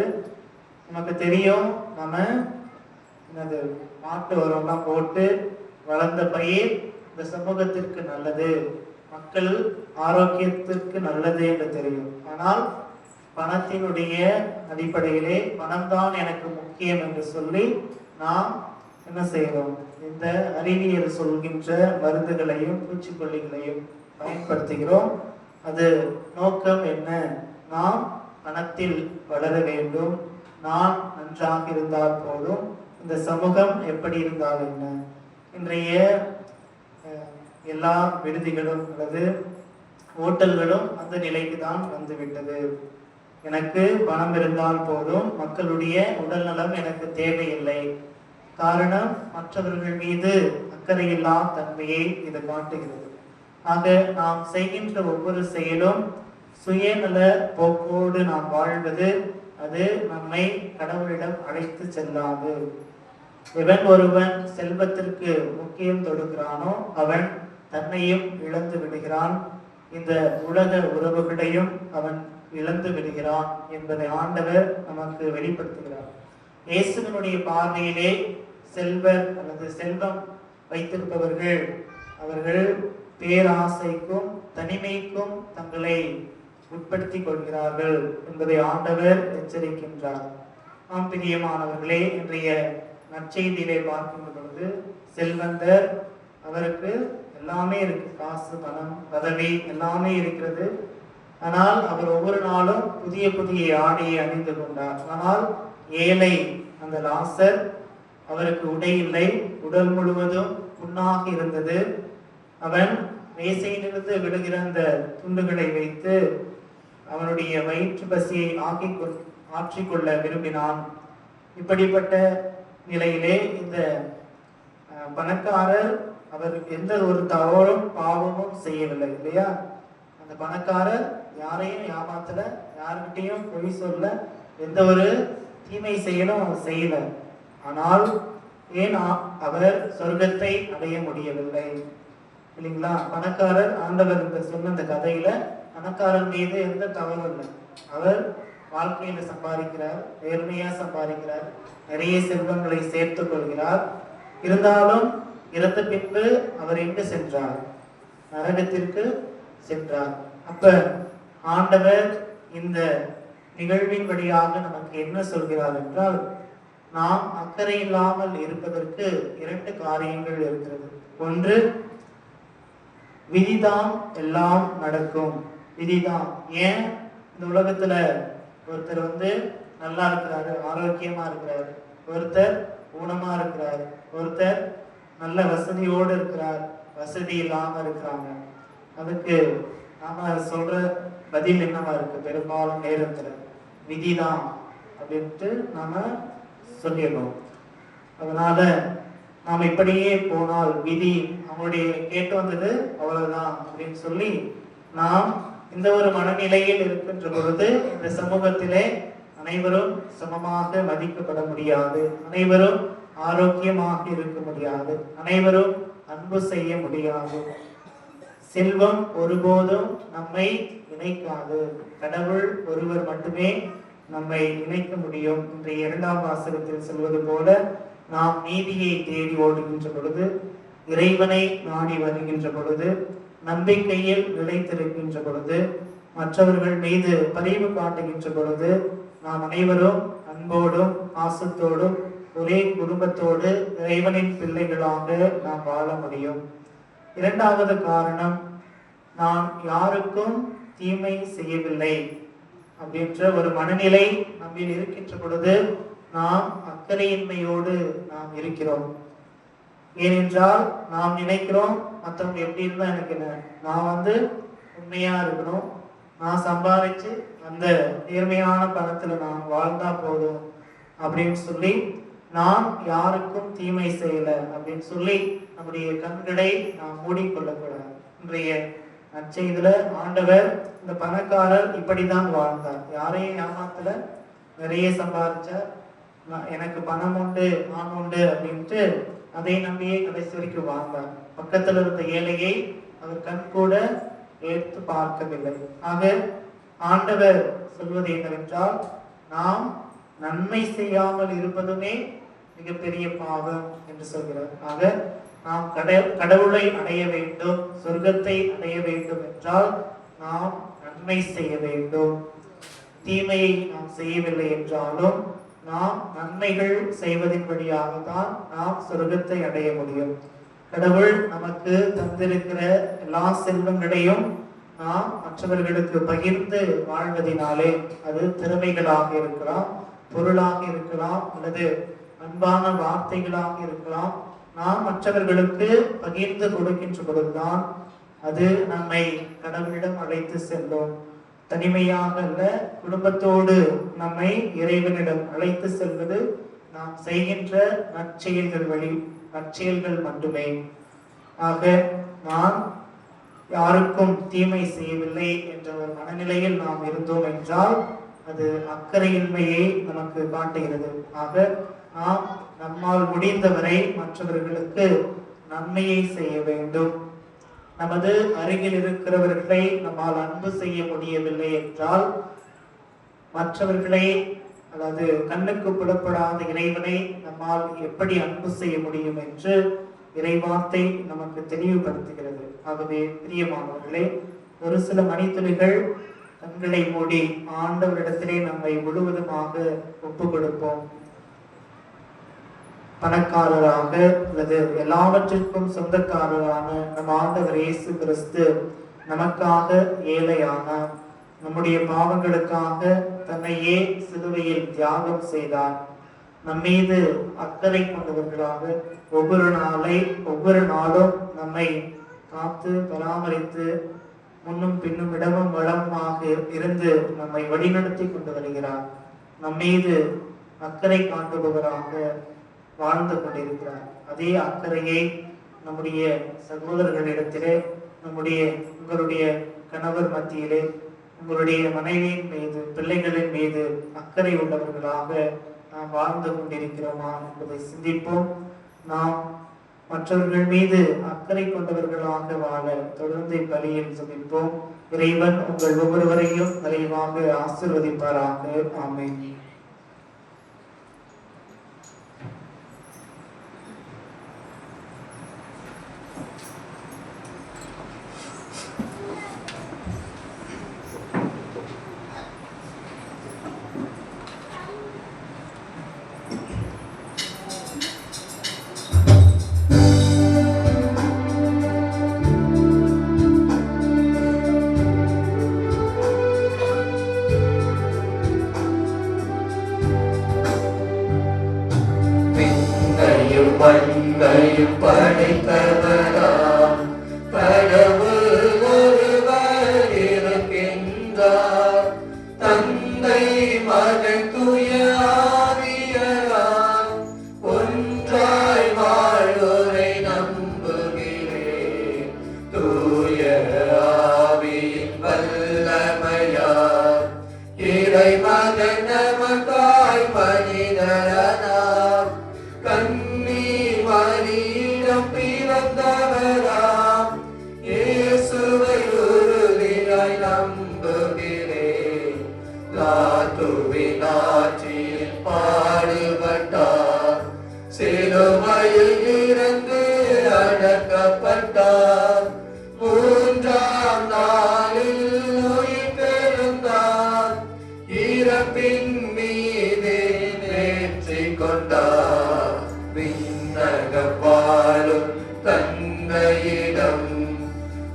நமக்கு தெரியும், நம்ம என்னது மாட்டு உரம்லாம் போட்டு வளர்ந்த பயிர் இந்த சமூகத்திற்கு நல்லது, மக்கள் ஆரோக்கியத்திற்கு நல்லது என்று தெரியும். ஆனால் பணத்தினுடைய அடிப்படையிலே பணம்தான் எனக்கு முக்கியம் என்று சொல்லி நாம் என்ன செய்கிறோம்? இந்த அறிவியல் சொல்கின்ற மருந்துகளையும் பூச்சிக்கொல்லிகளையும் பயன்படுத்துகிறோம். அது நோக்கம் என்ன? நாம் பணத்தில் வளர வேண்டும், நான் நன்றாக இருந்தால் போதும், இந்த சமூகம் எப்படி இருந்தால் என்ன? இன்றைய எல்லா விடுதிகளும் அல்லது ஹோட்டல்களும் அந்த நிலைக்கு தான் வந்துவிட்டது. எனக்கு பணம் இருந்தால் போதும், மக்களுடைய உடல் நலம் எனக்கு தேவையில்லை. காரணம், மற்றவர்கள் மீது அக்கறையில்லா தன்மையை இது காட்டுகிறது. ஆக நாம் செய்கின்ற ஒவ்வொரு செயலும் சுயநல போக்கோடு நாம் வாழ்வது அது நம்மை கடவுளிடம் அழைத்து செல்லாது. எவன் ஒருவன் செல்வத்திற்கு முக்கியம் தொடுக்கிறானோ அவன் தன்னையும் இழந்து விடுகிறான், இந்த உலக உறவுகளையும் அவன் இழந்து விடுகிறான் என்பதை ஆண்டவர் நமக்கு வெளிப்படுத்துகிறார். இயேசுவினுடைய பார்வையிலே செல்வர் அல்லது செல்வம் வைத்திருப்பவர்கள் அவர்கள் பேராசைக்கும் தனிமைக்கும் தங்களை உட்படுத்திக் கொள்கிறார்கள் என்பதை ஆண்டவர் எச்சரிக்கின்றார். ஆம் பிரியமானவர்களே, இன்றைய நற்செய்தியிலே பார்க்கின்ற பொழுது செல்வந்தர், அவருக்கு எல்லாமே இருக்கு, காசு, பணம், பதவி எல்லாமே இருக்கிறது. ஆனால் அவர் ஒவ்வொரு நாளும் புதிய புதிய ஆடையை அணிந்து கொண்டார். ஆனால் ஏழை அந்த லாசர், அவருக்கு உடை இல்லை, உடல் முழுவதும் புண்ணாக இருந்தது. அவன் மேசையிலிருந்து விழுகிற அந்த துண்டுகளை வைத்து அவனுடைய வயிற்று பசியை ஆற்றிக்கொள்ள விரும்பினான். இப்படிப்பட்ட நிலையிலே இந்த பணக்காரர் அவர் எந்த ஒரு தவறும் பாவமும் செய்யவில்லை இல்லையா? அந்த பணக்காரர் யாரையும் ஏமாத்தல, யாருக்கிட்டையும் பொய் சொல்ல, எந்த ஒரு தீமை செய்யலும் அவர் செய்யல. ஆனால் ஏன் அவர் சொர்க்கத்தை அடைய முடியவில்லை இல்லைங்களா? பணக்காரர், ஆண்டவர் சொன்ன இந்த கதையில பணக்காரர் மீது எந்த தவறும் இல்லை. அவர் வாழ்க்கையில சம்பாதிக்கிறார், நேர்மையா சம்பாதிக்கிறார், நிறைய செல்வங்களை சேர்த்துக் கொள்கிறார். இருந்தாலும் இறந்த பின்பு அவர் எங்கு சென்றார்? நரகத்திற்கு சென்றார். அப்ப ஆண்டவர் இந்த நிகழ்வின் வழியாக நமக்கு என்ன சொல்கிறார் என்றால், நாம் அக்கறை இல்லாமல் இருப்பதற்கு 2 காரியங்கள் இருக்கிறது. ஒன்று, விதிதான் எல்லாம் நடக்கும். விதிதான். ஏன் இந்த உலகத்துல ஒருத்தர் நல்லா இருக்கிறாரு, ஆரோக்கியமா இருக்கிறாரு, ஒருத்தர் ஊனமா இருக்கிறார், ஒருத்தர் நல்ல வசதியோடு இருக்கிறார், வசதி இல்லாம இருக்கிறாங்க. அதுக்கு நாம சொல்ற பதில் என்னவா இருக்கு? பெரும்பாலும் நேரத்துல விதிதான் அப்படின்ட்டு நாம சொல்லிடணும். அதனால நாம் இப்படியே போனால் விதி அவங்களுடைய கேட்டு வந்தது அவ்வளவுதான் அப்படின்னு சொல்லி நாம் இந்த ஒரு மனநிலையில் இருக்கின்ற பொழுது இந்த சமூகத்திலே அனைவரும் சமமாக மதிக்கப்பட முடியாது, அனைவரும் ஆரோக்கியமாக இருக்க முடியாது, அனைவரும் அன்பு செய்ய முடியாது. செல்வம் ஒருபோதும் நம்மை இணைக்காது. கடவுள் ஒருவர் மட்டுமே நம்மை இணைக்க முடியும். இன்றைய 2ஆம் வாசகத்தில் சொல்வது போல, நாம் நீதியை தேடி ஓடுகின்ற பொழுது, இறைவனை நாடி வருகின்ற பொழுது, நம்பிக்கையில் நிலைத்திருக்கின்ற பொழுது, மற்றவர்கள் மீது பரிவு காட்டுகின்ற பொழுது, நாம் அனைவரும் அன்போடும் பாசத்தோடும் ஒரே குடும்பத்தோடு இறைவனின் பிள்ளைகளாக நாம் வாழ முடியும். 2வது காரணம், நான் யாருக்கும் தீமை செய்யவில்லை அப்படின்ற ஒரு மனநிலை நம்மில் இருக்கின்ற பொழுது நாம் அக்கறையின்மையோடு நாம் இருக்கிறோம். ஏனென்றால் நாம் நினைக்கிறோம், மற்றவங்க எப்படி இருந்தா எனக்கு என்ன, நான் உண்மையா இருக்கணும், நான் சம்பாதிச்சு அந்த நேர்மையான பணத்துல நான் வாழ்ந்தா போதும் அப்படின்னு சொல்லி நாம் யாருக்கும் தீமை செய்யல அப்படின்னு சொல்லி நம்முடைய கண்களை நாம் மூடிக்கொள்ளக்கூடாது. இன்றைய நற்செய்தியில ஆண்டவர் இந்த பணக்காரர் இப்படிதான் வாழ்ந்தார், யாரையும் ஏமாத்தல, நிறைய சம்பாதிச்சார், எனக்கு பணம் உண்டு நான் உண்டு அப்படின்ட்டு அதை நம்பியே கடைசி வரைக்கும் வாழ்ந்தார். பக்கத்துல இருந்த ஏழையை அவர் கண் கூட எடுத்து பார்க்கவில்லை. ஆக ஆண்டவர் சொல்வது என்னவென்றால், நாம் நன்மை செய்யாமல் இருப்பதுமே மிகப்பெரிய பாவம் என்று சொல்கிறார். ஆக நாம் கடவுளை அடைய வேண்டும், சொர்க்கத்தை அடைய வேண்டும் என்றால் நாம் நன்மை செய்ய வேண்டும். தீமையை நாம் செய்யவில்லை என்றாலும் நாம் நன்மைகள் செய்வதன் வழியாக தான் நாம் சொர்க்கத்தை அடைய முடியும். கடவுள் நமக்கு தந்திருக்கிற எல்லா செல்வங்களையும் நாம் மற்றவர்களுக்கு பகிர்ந்து வாழ்வதினாலே, அது திறமைகளாக இருக்கலாம், பொருளாக இருக்கலாம், அல்லது அன்பான வார்த்தைகளாக இருக்கலாம், நாம் மற்றவர்களுக்கு பகிர்ந்து கொடுக்கின்ற பொழுதுதான் அது நம்மை கடவுளிடம் அழைத்து செல்லும். தனிமையாக அல்ல, குடும்பத்தோடு நம்மை இறைவனிடம் அழைத்து செல்வது நாம் செய்கின்ற நற்செயல்கள் மட்டுமே. ஆக நாம் யாருக்கும் தீமை செய்யவில்லை என்ற ஒரு மனநிலையில் நாம் இருந்தோம் என்றால் அது அக்கறையின்மையை நமக்கு காட்டுகிறது. ஆக நாம் நம்மால் முடிந்தவரை மற்றவர்களுக்கு நன்மையை செய்ய வேண்டும். நமது அருகில் இருக்கிறவர்களை நம்மால் அன்பு செய்ய முடியவில்லை என்றால் மற்றவர்களை, அதாவது கண்ணுக்கு புலப்படாத இறைவனை நம்மால் எப்படி அன்பு செய்ய முடியும் என்று இறைவார்த்தை நமக்கு தெளிவுபடுத்துகிறது. ஆகவே பிரியமானவர்களே, ஒரு சில மணித்துளிகள் கண்களை மூடி ஆண்டவரிடத்திலே நம்மை முழுவதுமாக ஒப்பு கொடுப்போம். பணக்காரராக அல்லது எல்லாவற்றிற்கும் சொந்தக்காரரான நம் ஆண்டவர் இயேசு கிறிஸ்து நமக்காக ஏழையானார். நம்முடைய பாவங்களுக்காக தன்னையே சிலுவையில் தியாகம் செய்தார். நம்மீது அக்கறை கொண்டவர்களாக ஒவ்வொரு நாளும் நம்மை காத்து பராமரித்து முன்னும் பின்னும் இடமும் வளமாக இருந்து நம்மை வழிநடத்தி கொண்டு வருகிறார். நம்மீது அக்கறை காட்டுபவராக வாழ்ந்து கொண்டிருக்கிறார். அதே அக்கறையை நம்முடைய சகோதரர்களிடத்திலே, உங்களுடைய கணவர் மத்தியிலே, உங்களுடைய மனைவியின் மீது, பிள்ளைகளின் மீது அக்கறை உள்ளவர்களாக நாம் வாழ்ந்து கொண்டிருக்கிறோமா என்பதை சிந்திப்போம். நாம் மற்றவர்கள் மீது அக்கறை கொண்டவர்களாக வாழ தொடர்ந்து பலியில் ஜெபிப்போம். இறைவன் உங்கள் ஒவ்வொருவரையும் நிறைவாக ஆசீர்வதிப்பாராக. ஆமென். மண்ணையும் படைத்தவராம் கடவுள் ஒருவர் இருக்கின்றார். தந்தை மகன் தூய ஆவியராம் ஒன்றாய் வாழ்வோரை நம்புகிறேன். தூய ஆவியின் வல்லமையார் இறைமகன் நமக்காய் மனிதரானார். மரியிடம் பிறந்தவராம் இயேசுவை உறுதியாய் நம்புகிறேன். லாத்துவின் ஆட்சியில் பாடுபட்டார், சிலுவையில் இறந்து அடக்கப்பட்டார். மூன்றாம் நாளில் உயிர் தெழுந்தார், இறப்பின் மீது வெற்றி கொண்டார். விண்ணகப்பாலும் தந்தையிடம்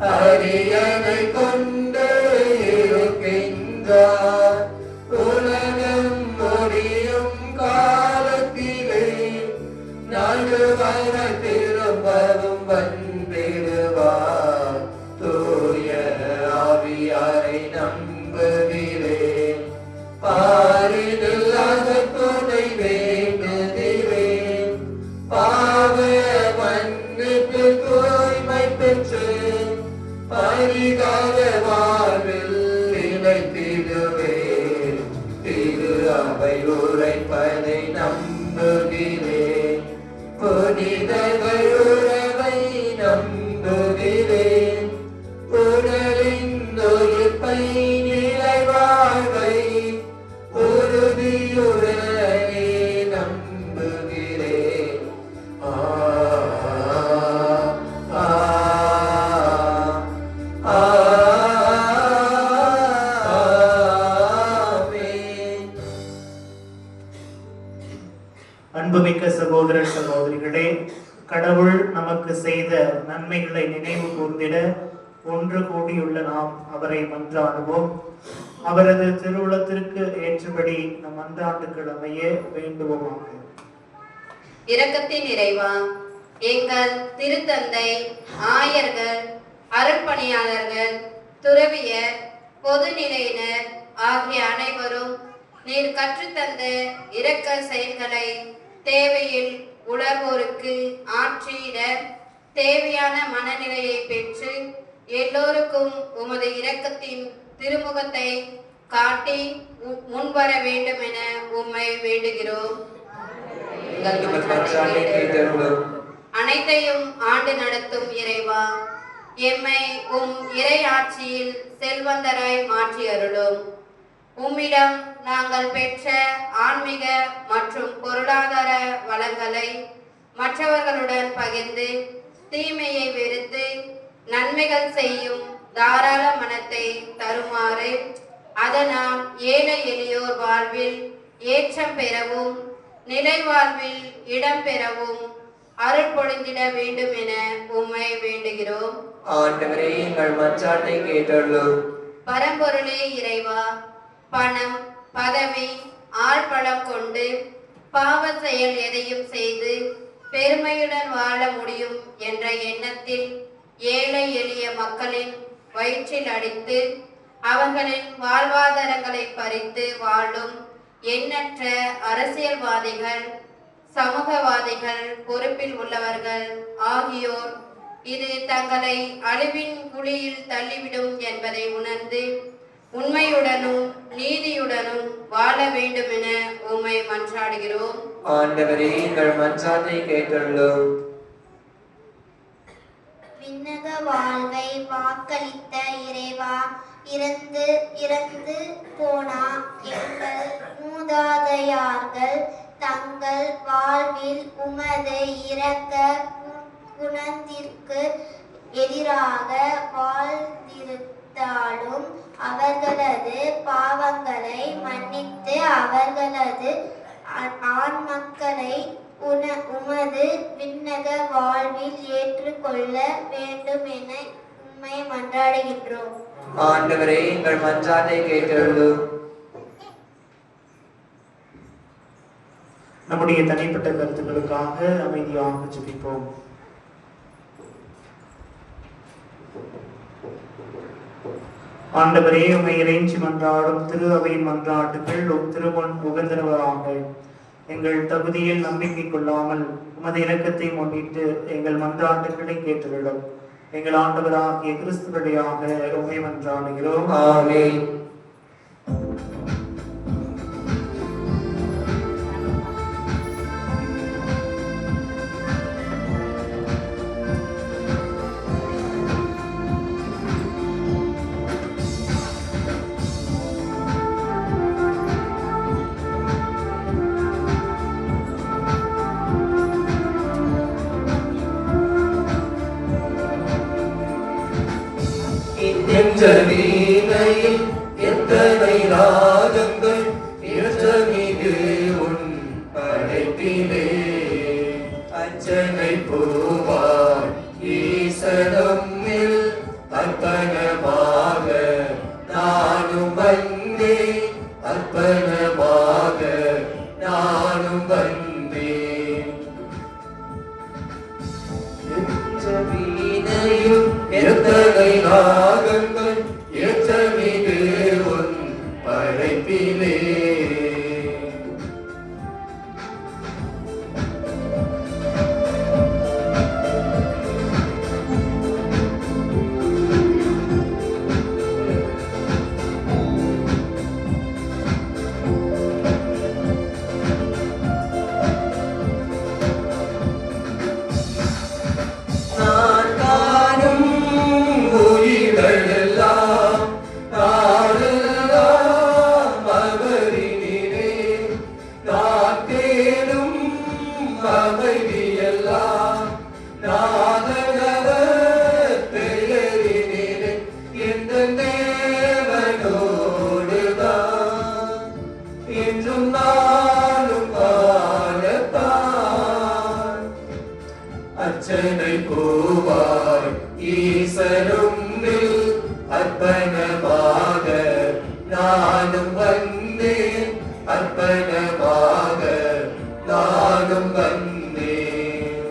அரியணை கொண்டு இருக்கின்றார். உலகம் முடியும் காலத்திலே நடுவர திரும்பவும் வந்திடுவார். தூய ஆவியாரை நம்புகிறேன். பாரினில் அகத்துணை வேண்டுகிறேன். பாவ மன்னிப்பு தூய்மை பெற்று பரிகார வாழ்வில் நிலைத்திடுவேன். திரு அவை உரைப்பதை நம்புகிறேன். புனிதர்கள் உறவை நம்புகிறேன். உடலின் உயிர்ப்பை நிலை வாழ்வை உறுதியுடனே நம்புகிறேன். அன்புமிக்க சகோதர சகோதரிகளே, கடவுள் நமக்கு செய்த நன்மைகளை நினைவு கூர்ந்திட ஒன்று கூடியுள்ள நாம் அவரை மன்றாடுவோம். அவரது திருவுளத்திற்கு ஏற்றபடி நம் மன்றாட்டுகள் அமைய வேண்டுவோமாக. இரக்கத்தின் இறைவா, எங்கள் திருத்தந்தை, ஆயர்கள், அருட்பணியாளர்கள், துறவியர், பொதுநிலையினர் ஆகிய அனைவரும் நீர் கற்றுத்தந்த இரக்க செயல்களை தேவையில் உணர்வோருக்கு ஆற்றிட தேவையான மனநிலையை பெற்று எல்லோருக்கும் உமது இரக்கத்தின் திருமுகத்தை காட்டி முன்வர வேண்டும் என உம்மை வேண்டுகிறோம். அனைத்தையும் ஆண்டு நடத்தும் இறைவா, எம்மை உம் இறை ஆட்சியில் செல்வந்தராய் மாற்றி அருளும். உம்மிடம் நாங்கள் பெற்ற ஆன்மீக மற்றும் பொருளாதார வளங்களை மற்றவர்களுடன் பகிர்ந்து தீமையை வெறுத்து நன்மைகள் செய்யும் தாராள மனத்தை தருமாறு, அதனால் ஏழை எளியோர் வாழ்வில் ஏற்றம் பெறவும் நிலை வாழ்வில் இடம் பெறவும் அருள் பொழிந்திட வேண்டும் என உம்மை வேண்டுகிறோம். ஆண்டவரே, எங்கள் மன்றாட்டை கேட்டருளும். பரம்பொருளே இறைவா, பணம், பதவி, ஆள்பலம் கொண்டு பாவ செயல் எதையும் செய்து பெருமையுடன் வாழ முடியும் என்ற எண்ணத்தில் ஏழை எளிய மக்களின் வயிற்றில் அடித்து அவர்களின் வாழ்வாதாரங்களை பறித்து வாழும் எண்ணற்ற அரசியல்வாதிகள், சமூகவாதிகள், பொறுப்பில் உள்ளவர்கள் ஆகியோர் இது தங்களை அழிவின் குழியில் தள்ளிவிடும் என்பதை உணர்ந்து உண்மையுடனும் நீதியுடனும் வாழ வேண்டும் என உம்மை மன்றாடுகிறோம். ஆண்டவரே, எங்கள் மன்றாட்டை கேட்டுள்ளோம். விண்ணக வாழ்வை வாக்களித்த இறைவா, இறந்து போனா எங்கள் மூதாதையார்கள் தங்கள் வாழ்வில் உமது இரக்க குணத்திற்கு எதிராக வாழ்ந்திருந்தாலும் அவர்களது பாவங்களை மன்னித்து அவர்களது ஆண்மக்களை உமது விண்ணக வாழ்வில் ஏற்றுக்கொள்ள வேண்டும் என உம்மை மன்றாடுகின்றோம். ஆண்டவரே, எங்கள் மன்றாட்டை கேட்டுள்ளோம். நம்முடைய தனிப்பட்ட கருத்துக்களுக்காக அமைதியாக ஜெபிப்போம். ஆண்டவரே, உம்மை இறைஞ்சி மன்றாடும் திரு அவையின் மன்றாட்டுகள் திருமண் உகந்தனவராக எங்கள் தகுதியில் நம்பிக்கை கொள்ளாமல் உமது இரக்கத்தை முன்னிட்டு எங்கள் மன்றாட்டுகளை கேட்டுள்ளோம். எங்கள் ஆண்டவராகிய கிறிஸ்து வழியாக உம்மை மன்றாடுகிறோம். ஆமென். வீணையில் எத்தனை ராகங்கள் இரசமிகு உன் படைப்பிலே அச்சனை பூவாய் ஈசனம்மில் அர்ப்பணமாக நானும் வந்தேன், அர்ப்பணமாக நானும் வந்தேன். வீணையும் எத்தனை ராகங்கள் ஏற்றமிகு உன் படைப்பிலே அர்ச்சனை பூவாய் ஈசனும்மில் அர்ப்பணமாக நானும் வந்தேன், அர்ப்பணமாக நானும் வந்தேன்.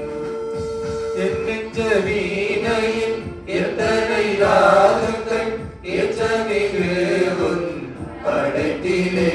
என் நெஞ்ச வீணையில் எத்தனை ராகங்கள் ஏற்றமிகு உன் படைப்பிலே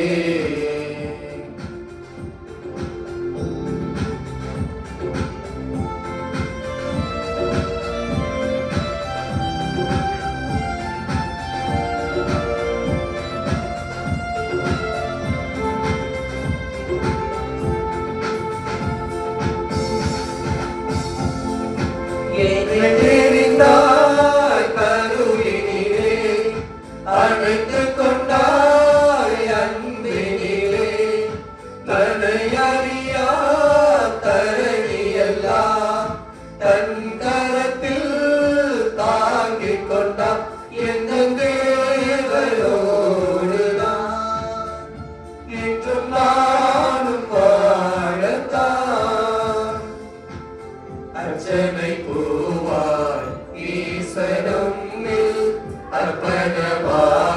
தெரிந்தாய் கருவினிலே அழைத்துக் கொண்டாய் அன்பினிலே தனையறியா தரணியெல்லாம் தன் கரத்தில் தாங்கிக் கொண்டான் எந்த தேவரோடுதான் என்றும் நானும் வாழத்தான். அர்ச்சனை பூவாய் ஈசனும்மில் அர்ப்பணமாக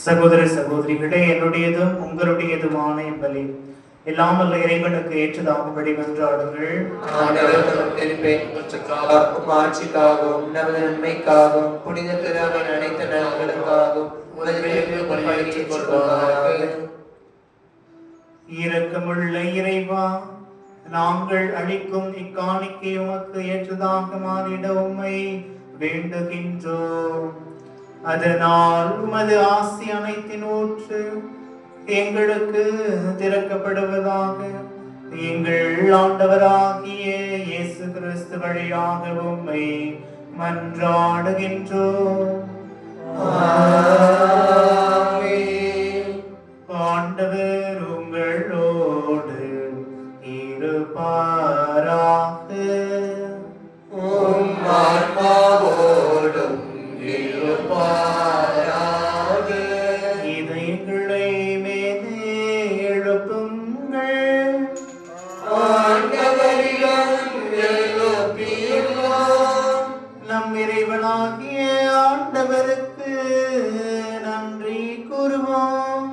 சகோதர சகோதரிகளே, என்னுடையதும் உங்களுடையதுமான பலி எல்லாம் வல்ல இறைவனுக்கு ஏற்றதாகும்படி வென்றாடுங்கள். ஆட்சிக்காகவும் நமது நன்மைக்காகவும் புனித பிதாவின் அனைத்து நலன்களுக்காகவும் இரக்கமுள்ள இறைவா, நாங்கள் அளிக்கும் இக்காணிக்கை உமக்கு ஏற்றதாக மாறிட உம்மை வேண்டுகின்றோம். அதனால் உமது ஆசி அனைத்தின் ஊற்று எங்களுக்கு திறக்கப்படுவதாக. எங்கள் ஆண்டவராகிய இயேசு கிறிஸ்து வழியாக உம்மை மன்றாடுகின்றோம். ஆண்டவர் உங்களோடு இருப்பாராக. இதயங்களை மேலே எழுப்புங்கள். நம் இறைவனாகிய ஆண்டவருக்கு நன்றி கூறுவோம்.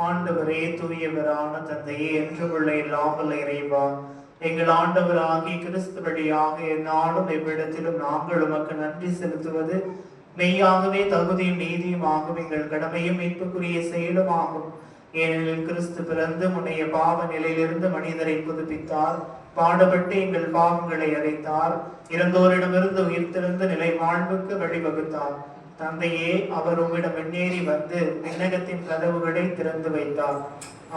ஆண்டவரே, தூயவரான தந்தையே, என்றும் உள்ள எல்லாம் வல்ல இறைவா, எங்கள் ஆண்டவராகிய கிறிஸ்து வழியாக எந்நாளும் எவ்விடத்திலும் நாங்கள் உமக்கு நன்றி செலுத்துவது மெய்யாகவே தகுதியும் நீதியுமாகும், எங்கள் கடமையும் மீட்புக்குரிய செயலுமாகும். ஏனெனில் கிறிஸ்து பிறந்து முன்னைய பாவ நிலையிலிருந்து மனிதரை புதுப்பித்தார், பாடுபட்டு எங்கள் பாவங்களை அழைத்தார், இறந்தோரிடமிருந்து உயிர்த்தெழுந்து நிலை வாழ்வுக்கு வழிவகுத்தார். தந்தையே, அவர் உம்மிடம் முன்னேறி வந்து விண்ணகத்தின் கதவுகளை திறந்து வைத்தார்.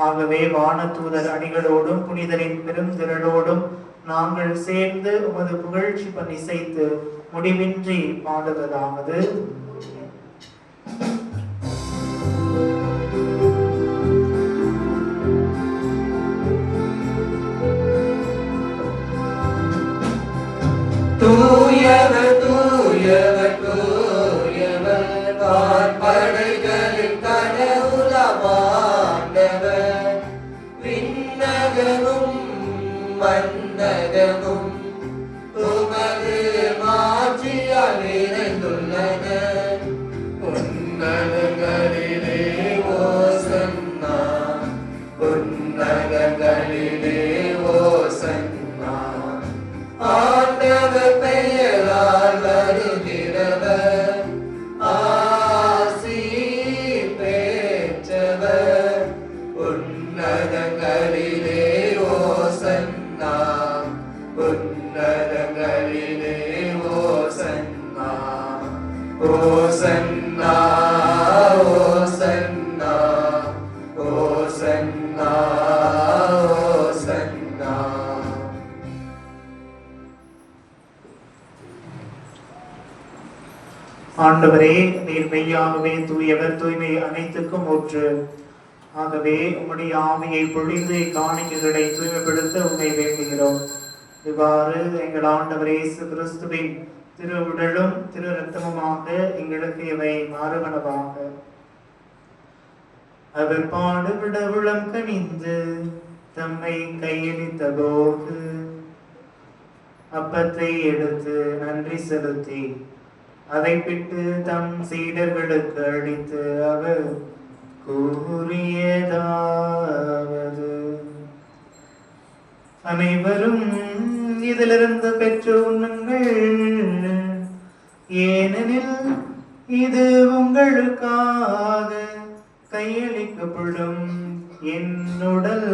ஆகவே வானதூதர் அணிகளோடும் புனிதரின் பெரும் திரளோடும் நாங்கள் சேர்ந்து உமது புகழ்ச்சி இசைத்து முடிவின்றி பாடுவதாவது. தூயவர் தூயவர் தூயவர் வான்படைகளின் கடவுளமாண்டவர், விண்ணகமும் மன்னகமும் உமது மாட்சியால் நிறைந்துள்ளன. உன்னதங்களிலே ஓசன்னா, உன்னதங்களிலே ஓசன்னா. ஆண்டவர் பெயரால் வருகிறவர், ஆசி பெற்றவர். உன்னதங்களிலே ஓசன்னா, உன்னதங்களிலே ஓசன்னா. ஓசன்னா ஓசன்னா ஓசன்னா ஓசன்னா. ஆண்டவரே, நீர் மெய்யாகவே தூயவர், தூய்மை அனைத்துக்கும் ஊற்று. ஆகவே உம்முடைய ஆவியை பொழிந்து இக்காணிக்கைகளை தூய்மைப்படுத்த உம்மை வேண்டுகிறோம். இவ்வாறு எங்கள் ஆண்டவர் இயேசு கிறிஸ்துவின் திரு உடலும் திரு இரத்தமுமாக எங்களுக்கு இவை மாறுவனவாக. அவர் பாடுபட உளம் கனிந்து தம்மை கையளித்த போது அப்பத்தை எடுத்து நன்றி செலுத்தி அதை பிட்டு தம் சீடர்களுக்கு அளித்து அவர் கூறியதாவது: அனைவரும் இதிலிருந்து பெற்று உண்ணுங்கள், ஏனெனில் இது உங்களுக்காக கையளிக்கப்படும் என் உடல்.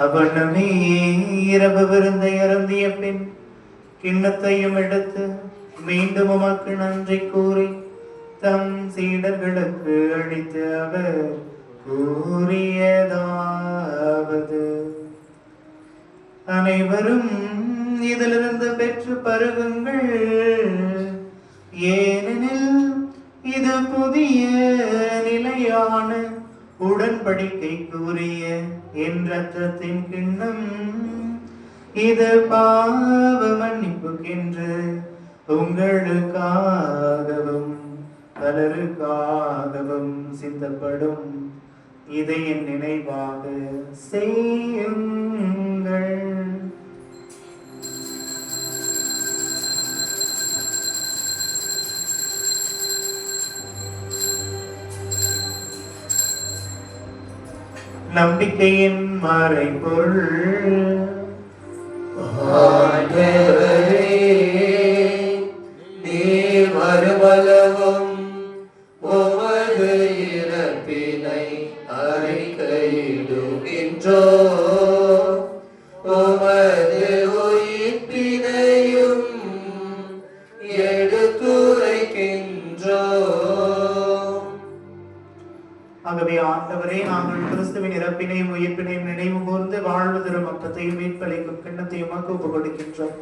அவனமே இரவு விருந்தை அருந்திய பின் கிண்ணத்தையும் எடுத்து மீண்டும் உமக்கு நன்றி கூறி தம் சீடர்களுக்கு அளித்து அவர் கூறியதாவது: அனைவரும் இதிலிருந்து பெற்று பருகுங்கள், ஏனெனில் இது புதிய நிலையான உடன்படிக்கைக்குரிய என் இரத்தத்தின் கிண்ணம். இது பாவ மன்னிப்புக்கென்று உங்களுக்காகவும் பலருக்காகவும் சிந்தப்படும் இதை என் நினைவாக செய்யுங்கள். நம்பிக்கையின் மறைபொருள். ஆண்டவரே, நீர் வருமளவும் உமது இறப்பினை அறிக்கையிடுகின்றோம், உமது உயிர்ப்பினையும் எடுத்துரைக்கின்றோம். ஆகவே ஆண்டவரே, நாங்கள் கிறிஸ்துவின் இறப்பினையும் உயிர்ப்பினையும் நினைவு கூர்ந்து வாழ்வு தரும் அப்பத்தையும் மீட்பளிக்கும் கிண்ணத்தையும் உமக்கு ஒப்புக் கொடுக்கின்றோம்.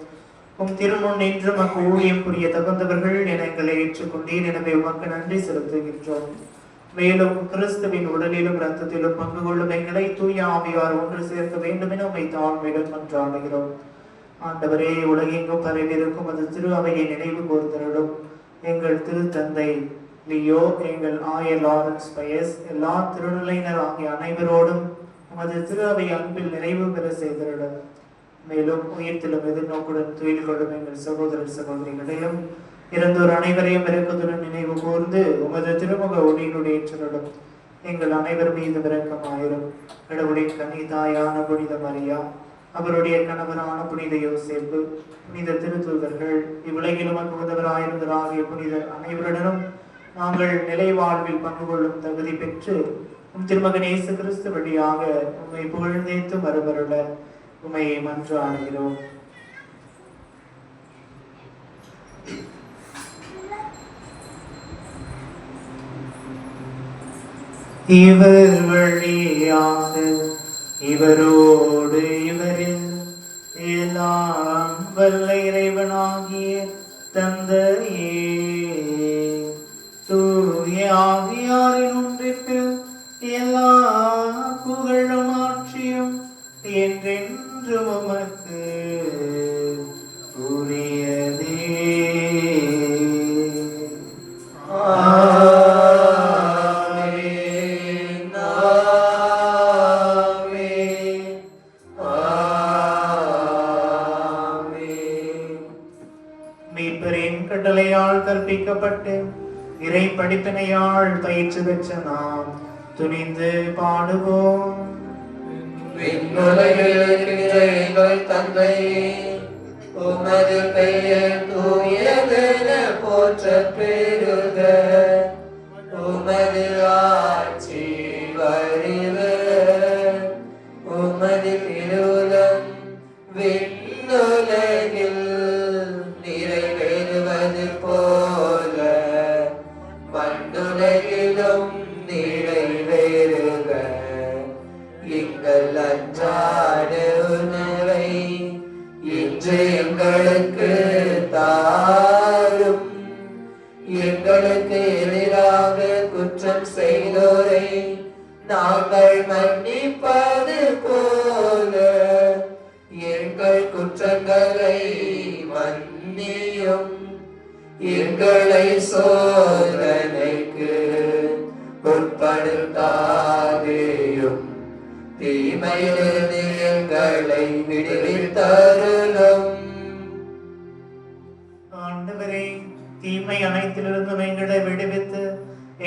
உம் திருமுன் நின்று உமக்கு ஊழியம் புரிய தகுந்தவர்கள் என எங்களை ஏற்றுக்கொண்டீர். எனவே உமக்கு நன்றி செலுத்துகின்றோம். மேலும் கிறிஸ்துவின் உடலிலும் இரத்தத்திலும் பங்கு கொள்ளும் எங்களை தூய ஆவியார் ஒன்று சேர்க்க வேண்டும் என உம்மை தாழ்மையுடன் மன்றாடுகிறோம். ஆண்டவரே, உலகெங்கும் பரவியிருக்கும் அது திரு அவையை நினைவு கூர்ந்தருளும். எங்கள் திருத்தந்தை லியோ, எங்கள் ஆயர் லாரன்ஸ் பயஸ், எல்லா திருநிலையினர் ஆகிய அனைவரோடும் உமது திரு அவை அன்பில் நிறைவு பெற செய்திருடும். மேலும் உயிர்த்திலும் எதிர்நோக்குடன் துயில் கொள்ளும் எங்கள் சகோதரர் சகோதரிகளையும் இறந்தோர் அனைவரையும் இரக்கத்துடன் நினைவு கூர்ந்து உமது திருமுக ஒளியினுடைய ஏற்றலும் எங்கள் அனைவர் மீது இரக்கமாயிரும். கடவுளின் கன்னிதாயான புனித மரியா, அவருடைய கணவரான புனித யோசேப்பு, புனித திருத்தூதர்கள், இவ்வுலகிலும் அன்புதவராயிருந்தராகிய புனிதர் அனைவருடனும் நாங்கள் நிலை வாழ்வில் பங்கு கொள்ளும் தகுதி பெற்று உம் திருமகன் இயேசு கிறிஸ்து வழியாக உம்மை புகழ்ந்தேத்து மறுபருள உம்மை மன்றாடுகிறோம். இவர் வழியாக இவரோடு இவரில் எல்லாம் வல்ல இறைவனாகிய தந்தையே, தூய ஆவியாரின் ஒன்றிப்பில் எல்லா புகழும் ஆட்சியும் என்றென்றும் உமக்கு உரியதே. மீட்பரின் கட்டளையால் கற்பிக்கப்பட்டு இறை படிப்பினையால் பயிற்சி பெற்ற நாம் துணிந்து பாடுவோம். விண்ணுலகில் இருக்கின்ற எங்கள் தந்தையே, உமது பெயர் தூயதென போற்றப் பெறுக. உமது ஆட்சி வருக. உமது திருவுளம் விண்ணுலகில் நிறைவேறுவது போல மண்ணுலகிலும் நிறைவேறுக. எங்கள் அன்றாட உணவை இன்று எங்களுக்கு தாரும். எங்களுக்கு எதிராக குற்றம் செய்தோரை நாங்கள் மன்னிப்பது போல எங்கள் குற்றங்களை மன்னியும். எங்களை சோதனைக்கு உட்படுத்தாதேயும், தீமையிலிருந்து எங்களை விடுவித்தருளும். ஆண்டவரே, தீமை அனைத்திலிருந்தும் எங்களை விடுவித்து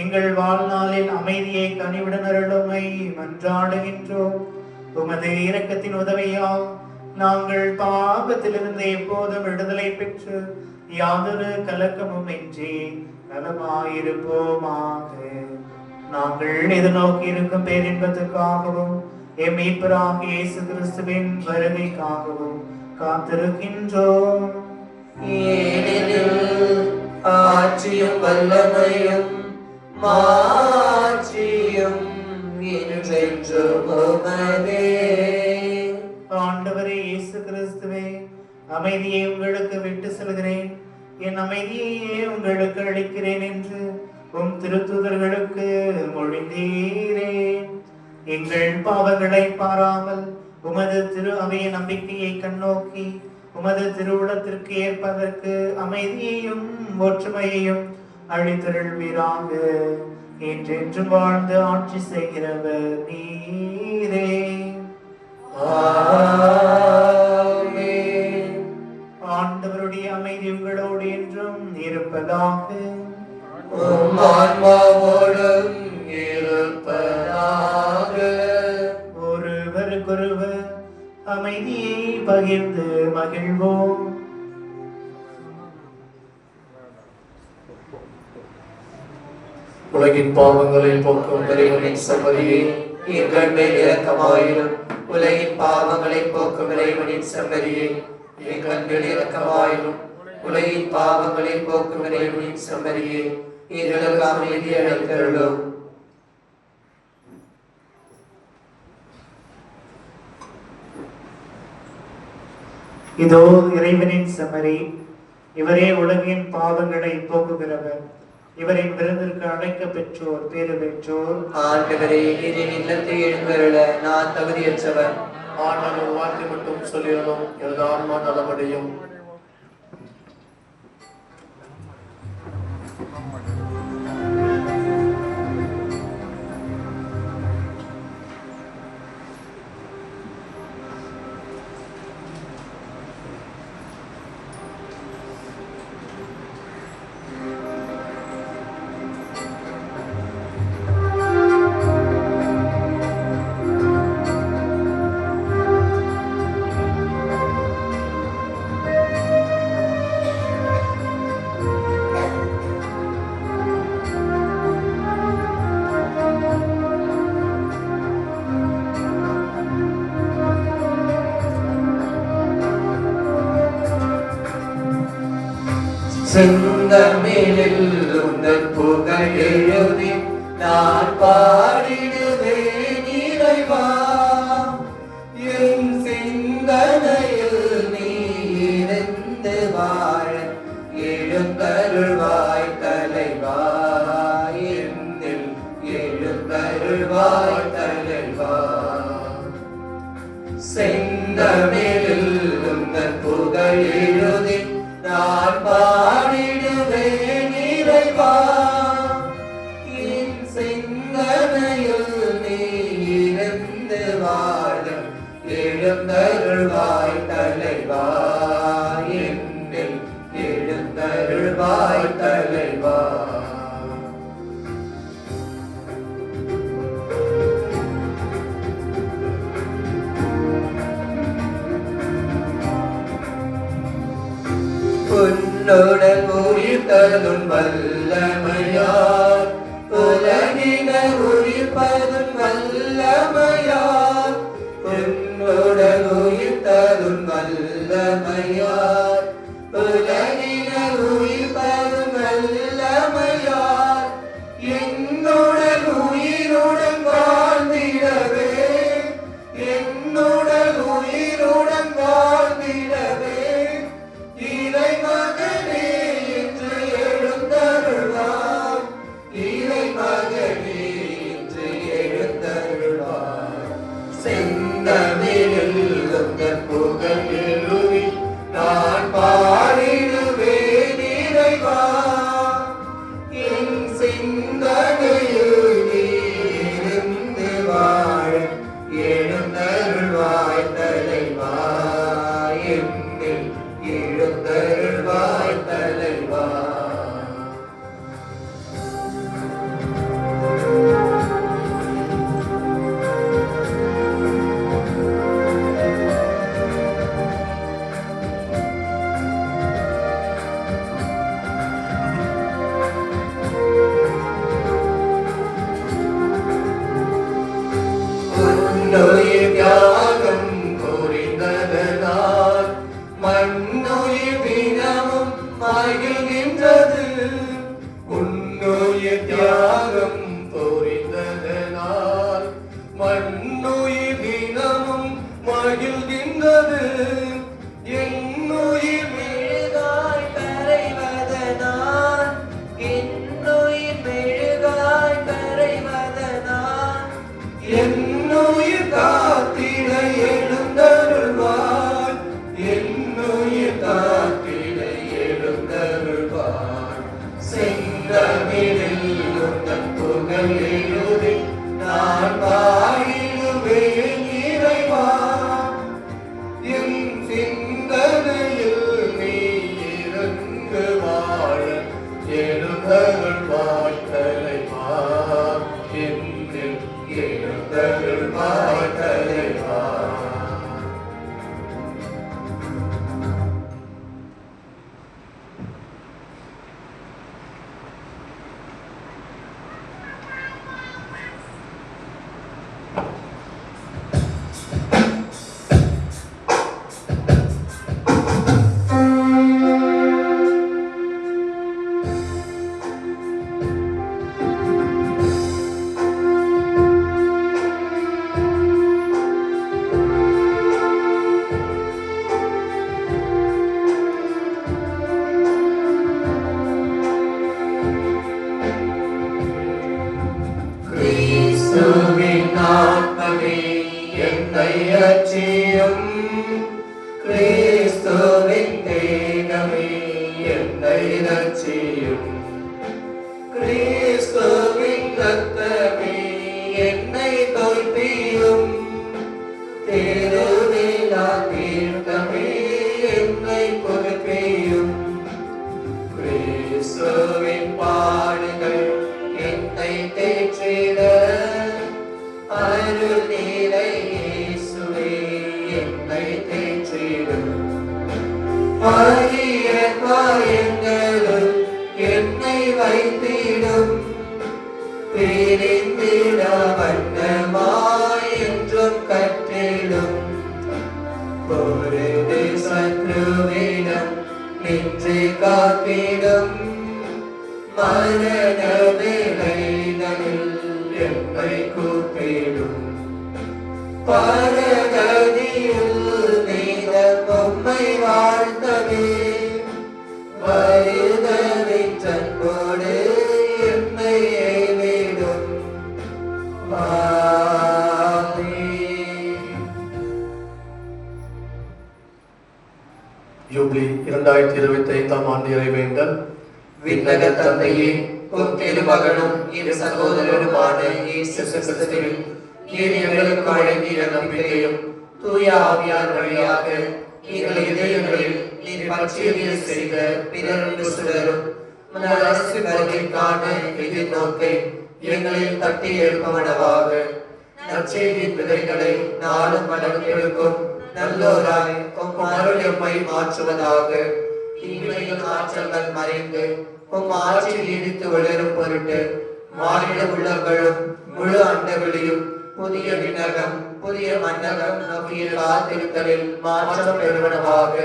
எங்கள் வாழ்நாளில் அமைதியை கனிவுடன் அருளுமை மன்றாடுகின்றோம். உமது இரக்கத்தின் உதவியால் நாங்கள் பாவத்திலிருந்து எப்போதும் விடுதலை பெற்று யாதொரு கலக்கமும் இன்றி நலமாயிருப்போமாக. நாங்கள் எதிர்நோக்கி இருக்கும் பேரின்பத்துக்காகவும் எம் மீட்பராகிய இயேசு கிறிஸ்துவின் வருகைக்காகவும் காத்திருக்கின்றோம். ஏனெனில் ஆட்சியும் வல்லமையும் மாட்சியும் என்றென்றும் உமதே. ஆண்டவரே இயேசு கிறிஸ்துவே, அமைதியை உங்களுக்கு விட்டு செல்கிறேன், என் அமைதியையே உங்களுக்கு அளிக்கிறேன் என்று உம் திருத்தூதர்களுக்கு மொழிந்தீரே. எங்கள் பாவங்களை பாராமல் உமது திரு அவைய நம்பிக்கையை கண்ணோக்கி உமது திருவுளத்திற்கு ஏற்பதற்கு அமைதியையும் ஒற்றுமையையும் அழித்தருள்வீராக. என்றென்று வாழ்ந்து ஆட்சி செய்கிறவர் நீரே. ஆமென். ஆண்டவருடைய அமைதி உங்களோடு என்றும் இருப்பதாக. உம் ஆன்மாவோடும் இருப்பதாக. ஒருவருக்கொருவர் அமைதியை பகிர்ந்து மகிழ்வோம். உலகின் பாவங்களை போக்கும் இறைவனின் செம்மறியே, எங்கள் மேல் இரக்கமாயிரும். உலகின் பாவங்களை போக்கும் இறைவனின் செம்மறியே, எங்கள் மேல் இரக்கமாயிரும். உலகின் பாவங்களை போக்கும் இறைவனின் செம்மறியே, எங்களுக்கு அமைதி அளித்தருளும். இதோ இறைவனின் செம்மறி, இவரே உலகின் பாவங்களை போக்குகிறவர். இவரின் விருந்திற்கு அழைக்க பெற்றோர் பேறு பெற்றோர். ஆண்டவரே, நீரின் இல்லத்தை எழுந்தருள நான் தகுதியற்றவன். ஆனால் ஒரு வார்த்தை மட்டும் சொல்லிடணும், எனது ஆன்மா நலமடையும். செந்தமிழில் உந்தன் புகழ் எழுதி நான் பாடிடுவேன் இறைவா. என் சிந்தனையில் நீ இருந்து வாழ எழுந்தருள்வாய் தலைவா. என்னில் எழுந்தருள்வாய் தலைவா. செந்தமிழில் உந்தன் புகழ் எழுதி நான் பாடிடுவேன் இறைவா. என் சிந்தனையில் நீ இருந்து வாழ எழுந்தருள்வாய் தலைவா. என்னில் எழுந்தருள்வாய் தலைவா. உன்னுடன் உயிர் தரும் வல்லமையார், உலகினர் உயிர்ப்பதும் வல்லமையார். உன்னுடன் உயிர் தரும் வல்லமையார், உலகினர் உயிர்ப்பதும் வல்லமையார். என்னுடன் உயிருடன் வாழ்ந்திடவே, என்னுடன் உயிருடன் வாழ்ந்திடவே இறைமகனே என்று எழுந்தருள்வார். இறைமகனே என்று எழுந்தருள்வார். செந்தமிழில் உந்தன் புகழ் எழுதி நான் பாடிடுவேன் இறைவா. என் சிந்தனையில் நீ இருந்து வாழ எழுந்தருள்வாய் தலைவா. என்னில் எழுந்தருள்வாய் தலைவா. உன்னுயிர் தியாகம் புரிந்ததனால் மண்ணுயிர் தினமும் மகிழ்கின்றது. உன்னுயிர் தியாகம் புரிந்ததனால் மண்ணுயிர் தினமும் மகிழ்கின்றது. என்னுயிர் மெழுகாய் கரைவதனால், என்னுயிர் மெழுகாய் கரைவதனால் என்னுயிர் காத்திட எழுந்தருள்வாய். என்னுயிர் எழுந்தருள்வாய் தலைவா, என்னில் எழுந்தருள்வாய் தலைவா. கிறிஸ்துவின் ஆத்மமே என்னை ரட்சியும், கிறிஸ்துவின் தேகமே என்னை ரட்சியும், கிறிஸ்துவின் ரத்தமே என்னை தோய்ப்பியும், திருவிழா தீர்த்தமே என்னை பொறுப்பையும், கிறிஸ்துவின் பாடுகள் என்னை தேற்றிட, அருள் நீரை இயேசுவே என்னை தேற்றிடும், அரிய காயங்களுள் என்னை வைத்திடும், பிரிந்திட வண்ணமாய் என்றும் கற்றிடும், பொருது சத்ருவிடம் நின்று காத்திடும், மரண வேளைகளில் என்னை கூப்பிடும், பரகதியில் நீத பொம்மை வாழ்த்தவே, வருதலின் அன்போடு என்னை ஏவிடும். யூப்ளி 2025 ஆண்டு இறைவேண்டல். விண்ணக தந்தையே, உம் திருமகனும் இரு சகோதரருமான இயேசு கிறிஸ்துவில் நீர் எங்களுக்கு வழங்கிய நம்பிக்கையும் தூய ஆவியார் வழியாக எங்கள் இதயங்களில் நீர் பற்றியவிய செய்த பிறருண்டு சுடரும் அரசு வருகைக்கான எதிர்நோக்கை எங்களில் தட்டி எழுப்பவனவாக நற்செய்தி விதைகளை நாளும் வளர்த்தெடுக்கும் நல்லோராய் உம் அருள் எம்மை மாற்றுவதாக. தீமையின் ஆற்றல்கள் மறைந்து உம் ஆட்சி நீடித்து வளரும் பொருட்டு மாநில உள்ளங்களும் முழு அண்டவெளியும் புதிய விண்ணகம் புதிய மன்னகம் நோக்கிய காத்திருத்தலில் மாற்றம் பெறுவனவாக.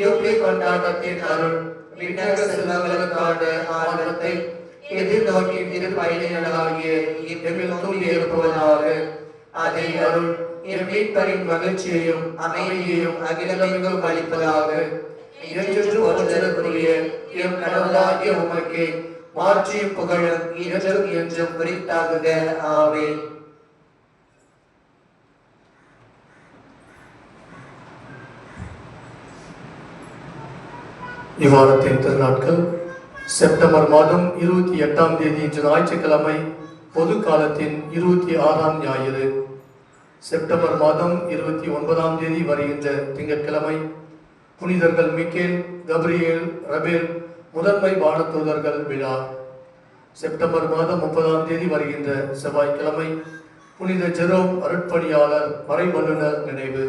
யூப்ளி கொண்டாட்டத்தின் அருள் விண்ணக செல்வங்களுக்கான ஆர்வத்தை எதிர்நோக்கி திருப்பயணிகளாகிய இவ்வில் தூண்டி எழுப்புவதாக. அதை அருள் என் மீட்பரின் மகிழ்ச்சியையும் அமைதியையும் அகிலமெங்கும் அளிப்பதாக. இரண்டென்று ஒருத்தருக்குரிய எம் கடவுளாகிய உமக்கே மாற்றியும் புகழும் இரண்டும் என்றும் குறித்தாகுக. ஆமென். இவ்வாரத்தின் திருநாட்கள் செப்டம்பர் மாதம் 28ஆம் தேதி இன்று ஞாயிற்றுக்கிழமை, பொது காலத்தின் 26ஆம் ஞாயிறு. செப்டம்பர் மாதம் 29ஆம் தேதி வருகின்ற திங்கட்கிழமை புனிதர்கள் மிக்கேல், கப்ரியேல், ரபேல் முதன்மை வானதூதர்கள் விழா. செப்டம்பர் மாதம் 30ஆம் தேதி வருகின்ற செவ்வாய்க்கிழமை புனித ஜெரோம் அருட்பணியாளர் மறைவல்லுனர் நினைவு.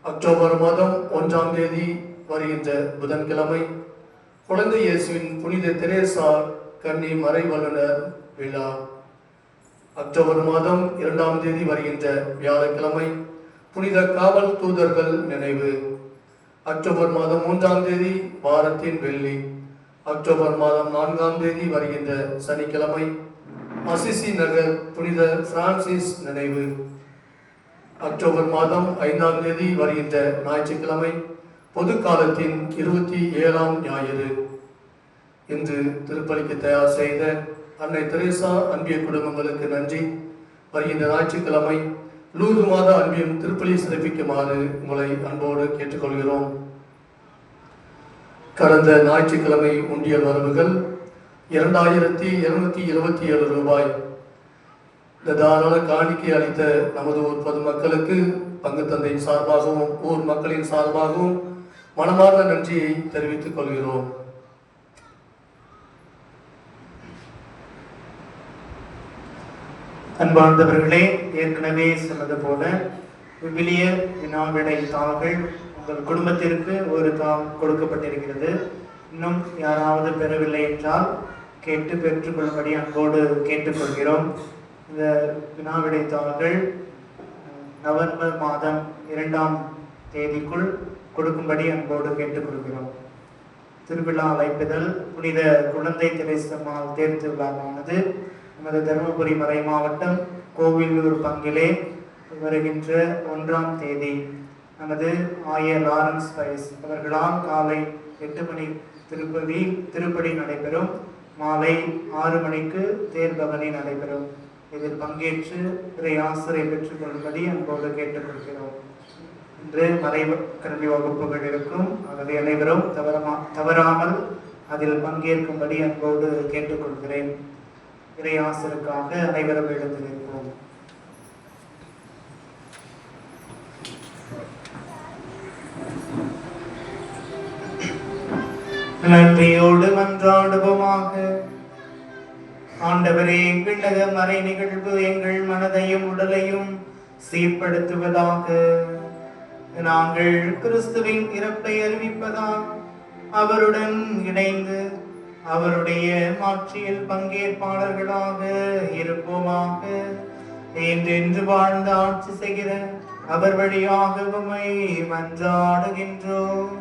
அக்டோபர் மாதம் 1ஆம் தேதி வருகின்ற புதன்கிழமை குழந்தை இயேசுவின் புனித தெரேசா கன்னி மறைவல்லுனர் விழா. அக்டோபர் மாதம் 2ஆம் தேதி வருகின்ற வியாழக்கிழமை புனித காவல் தூதர்கள் நினைவு. அக்டோபர் மாதம் 3ஆம் தேதி வாரத்தின் வெள்ளி. அக்டோபர் மாதம் 4ஆம் தேதி வருகின்ற சனிக்கிழமை அசிசி நகர் புனித பிரான்சிஸ் நினைவு. அக்டோபர் மாதம் 5ஆம் தேதி வருகின்ற ஞாயிற்றுக்கிழமை பொது காலத்தின் 27ஆம் ஞாயிறு. இன்று திருப்பலிக்கு தயார் செய்த அன்னை தெரேசா அன்பிய குடும்பங்களுக்கு நன்றி. வருகின்ற ஞாயிற்றுக்கிழமை லூர்து மாத அன்பியும் திருப்பலி சிறப்பிக்குமாறு உங்களை அன்போடு கேட்டுக்கொள்கிறோம். கடந்த ஞாயிற்றுக்கிழமை உண்டியல் வரவுகள் 2227 ரூபாய். இந்த தாராள காணிக்கை அளித்த நமது ஊர் பொதுமக்களுக்கு பங்கு தந்தையின் சார்பாகவும் ஊர் மக்களின் சார்பாகவும் மனமார்ந்த நன்றியை தெரிவித்துக் கொள்கிறோம். அன்பார்ந்தவர்களே, ஏற்கனவே சொன்னது போல விவிலிய வினாவிடை தாள்கள் உங்கள் குடும்பத்திற்கு ஒரு தாள் கொடுக்கப்பட்டிருக்கிறது. இன்னும் யாராவது பெறவில்லை என்றால் கேட்டு பெற்றுக்கொள்ளும்படி அன்போடு கேட்டுக்கொள்கிறோம். இந்த வினாவிடை தாள்கள் நவம்பர் மாதம் 2ஆம் தேதிக்குள் கொடுக்கும்படி அன்போடு கேட்டுக்கொள்கிறோம். திருவிழா அழைப்புதல் புனித குழந்தை திரைசம்மாள் தேர் திருவிழாவானது நமது தருமபுரி மறை மாவட்டம் கோவிலூர் பங்கிலே வருகின்ற 1ஆம் தேதி நமது ஆயர் லாரன்ஸ் பைஸ் அவர்களால் காலை 8 மணி திருப்படி நடைபெறும். மாலை 6 மணிக்கு தேர் பவனி நடைபெறும். இதில் பங்கேற்று இறை ஆசிரியை பெற்றுக் கொள்ளும்படி அன்போடு கேட்டுக்கொள்கிறோம். இன்று மறை கல்வி வகுப்புகள் இருக்கும். ஆகவே அனைவரும் தவறாமல் அதில் பங்கேற்கும்படி அன்போடு கேட்டுக்கொள்கிறேன். இறை ஆசிரியருக்காக அனைவரும் எழுந்திருப்போம். நன்றியோடு மன்றாடுவோமாக. ஆண்டவரே, விண்ணக மறை நிகழ்வு எங்கள் மனதையும் உடலையும் சீர்படுத்துவதாக. நாங்கள் கிறிஸ்துவின் இறப்பை அறிவிப்பதால் அவருடன் இணைந்து அவருடைய மாட்சியில் பங்கேற்பாளர்களாக இருப்போமாக. என்றென்று வாழ்ந்து ஆட்சி செய்கிற அவர் வழியாக உம்மை மன்றாடுகின்றோம்.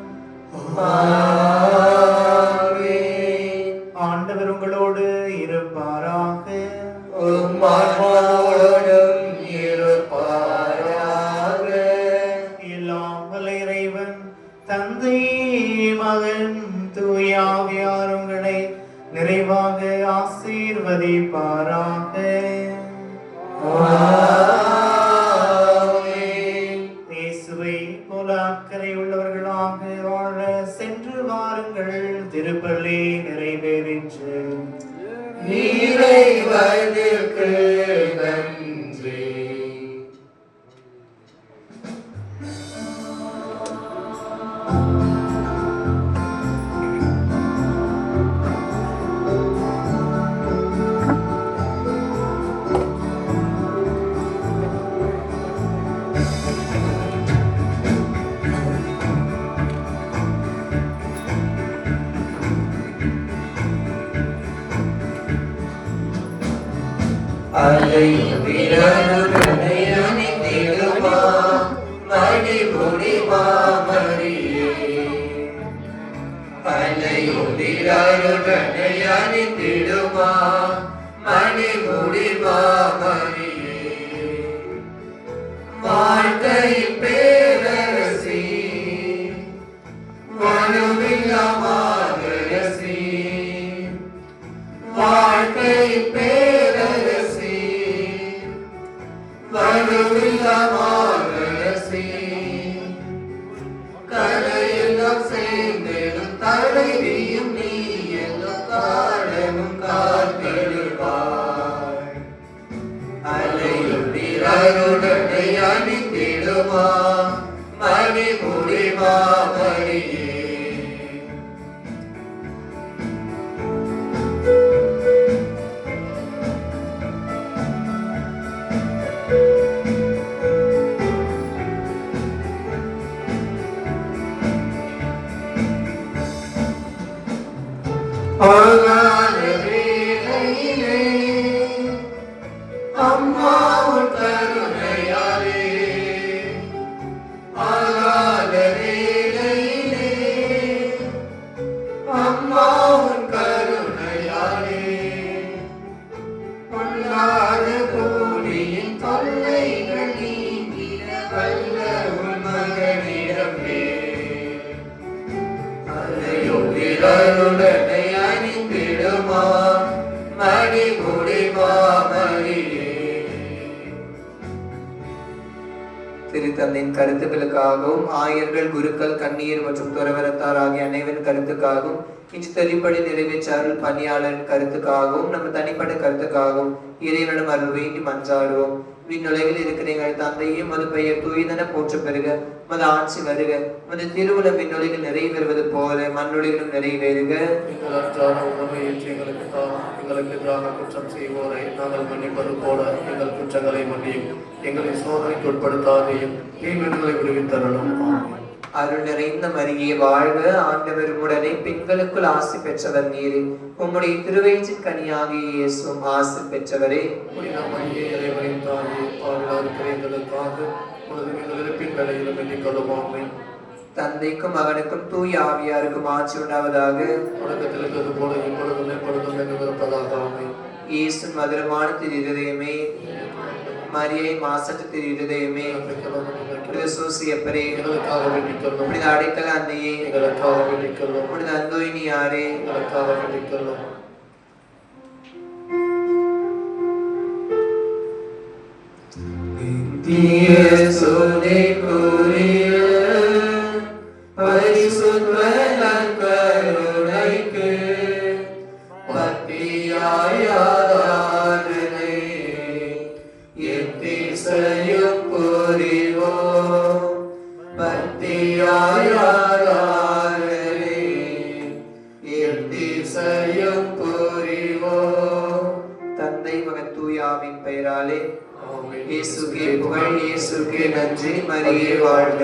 ஆண்டவர் உங்களோடு இருப்பாராக. எல்லாம் வல்ல இறைவன் தந்தை, மகன், தூய ஆவியார் உங்களை நிறைவாக ஆசீர்வதிப்பாராக. இயேசுவை போல அக்கறை உள்ளவர்களாக வாழ சென்று வாருங்கள். திருப்பலி நிறைவேறிற்று. இறைவனுக்கு நன்றி. அலையுதிரனுடனே அணிந்திடுமா மணிமுடி மாமரியே. அலையுதிரனுடனே அணிந்திடுமா மணிமுடி மாமரியே. வாழ்க்கையின் பேரரசி, மனுமில்லா மாதரசி. வாழ்க்கையின் பேரரசி, மனுமில்லா மாதரசி. கலையெல்லாம் சேர்ந்தெழும் தலைவியும் நீ எல்லாம் காலமும் காத்திடுவாய். அலையுதிரனுடனே அணிந்திடுமா மணிமுடி மாமரியே. ஆகாத வேளையிலே அம்மா உன் கருணையாலே. ஆகாத வேளையிலே அம்மா உன் கருணையாலே. பொல்லாத கூலியின் தொல்லைகள் நீங்கிட வல்ல உன் மகனிடமே. அலையுதிரனுடனே அணிந்திடுமா மணிமுடி மாமரியே. திருத்தந்தையின் கருத்துக்களுக்காகவும் ஆயர்கள், குருக்கள், கண்ணீர் மற்றும் துறவரத்தார் ஆகிய அனைவரின் கருத்துக்காகவும் இன்று தெளிப்படி நிறைவேற்றார்கள் பணியாளரின் கருத்துக்காகவும் நம்ம தனிப்பட்ட கருத்துக்காகவும் இறைவனிடம் அருள் வேண்டி மன்றாடுவோம். விண்ணுலகில் இருக்கிற எங்கள் தந்தையும் அது பெயர் தூய்தன போற்ற பெறுக. உமது ஆட்சி வருக, உமது திருவுளம் விண்ணுலகில் நிறைவேறுவது போல மண்ணுலகிலும் நிறைவேறுக. எங்கள் அன்றாட உணவை இன்று எங்களுக்கு தாரும். எங்களுக்கு எதிராக குற்றம் செய்வோரை நாங்கள் மன்னிப்பது போல எங்கள் குற்றங்களை மன்னியும். எங்களை சோதனைக்கு உட்படுத்தாதையும் தீமைகளை விடுவித்தரலும். ஆமென். அருள் நிறைந்த மரியே வாழ்க, ஆண்டவர் உடனே பெண்களுக்குள் ஆசி பெற்றவர் நீரே. உம்முடைய திருவயிற்றின் கனியாகிய இயேசுவும் ஆசி பெற்றவரே. புனித மரியே, இறைவனின் தாயே, பாவிகளாக இருக்கிற எங்களுக்காக உமது எங்கள் இறப்பின் வேளையிலும் வேண்டிக் கொள்ளும். ஆமென். தந்தைக்கும் மகனுக்கும் தூய ஆவியாருக்கும் ஆட்சி உண்டாவதாக. தொடக்கத்தில் இருந்தது போல இப்பொழுதும் எப்பொழுதும் என்று இருப்பதாக. ஆமென். இயேசு மதுரமான திரு இருதயமே, மரியை மாசற்ற திரு இருதயமே, சூசியப்பரே, எங்களுக்காக வேண்டிக் கொள்ளும். புனித அடைக்கல அன்னையே, எங்களுக்காக வேண்டிக் கொள்ளும். புனித அந்தோயினியாரே, எங்களுக்காக வேண்டிக் கொள்ளும். பரிசுத்த நற்கருணைக்கு பக்தியாய் ஆராதனை எத்திசையும் புரிவோம். பக்தியாய் ஆராதனை எத்திசையும் புரிவோம். தந்தை மகன் தூயாவின் பெயராலே ஆமென். இயேசுக்கே புகழ், இயேசுக்கே நன்றி. மரியே வாழ்க.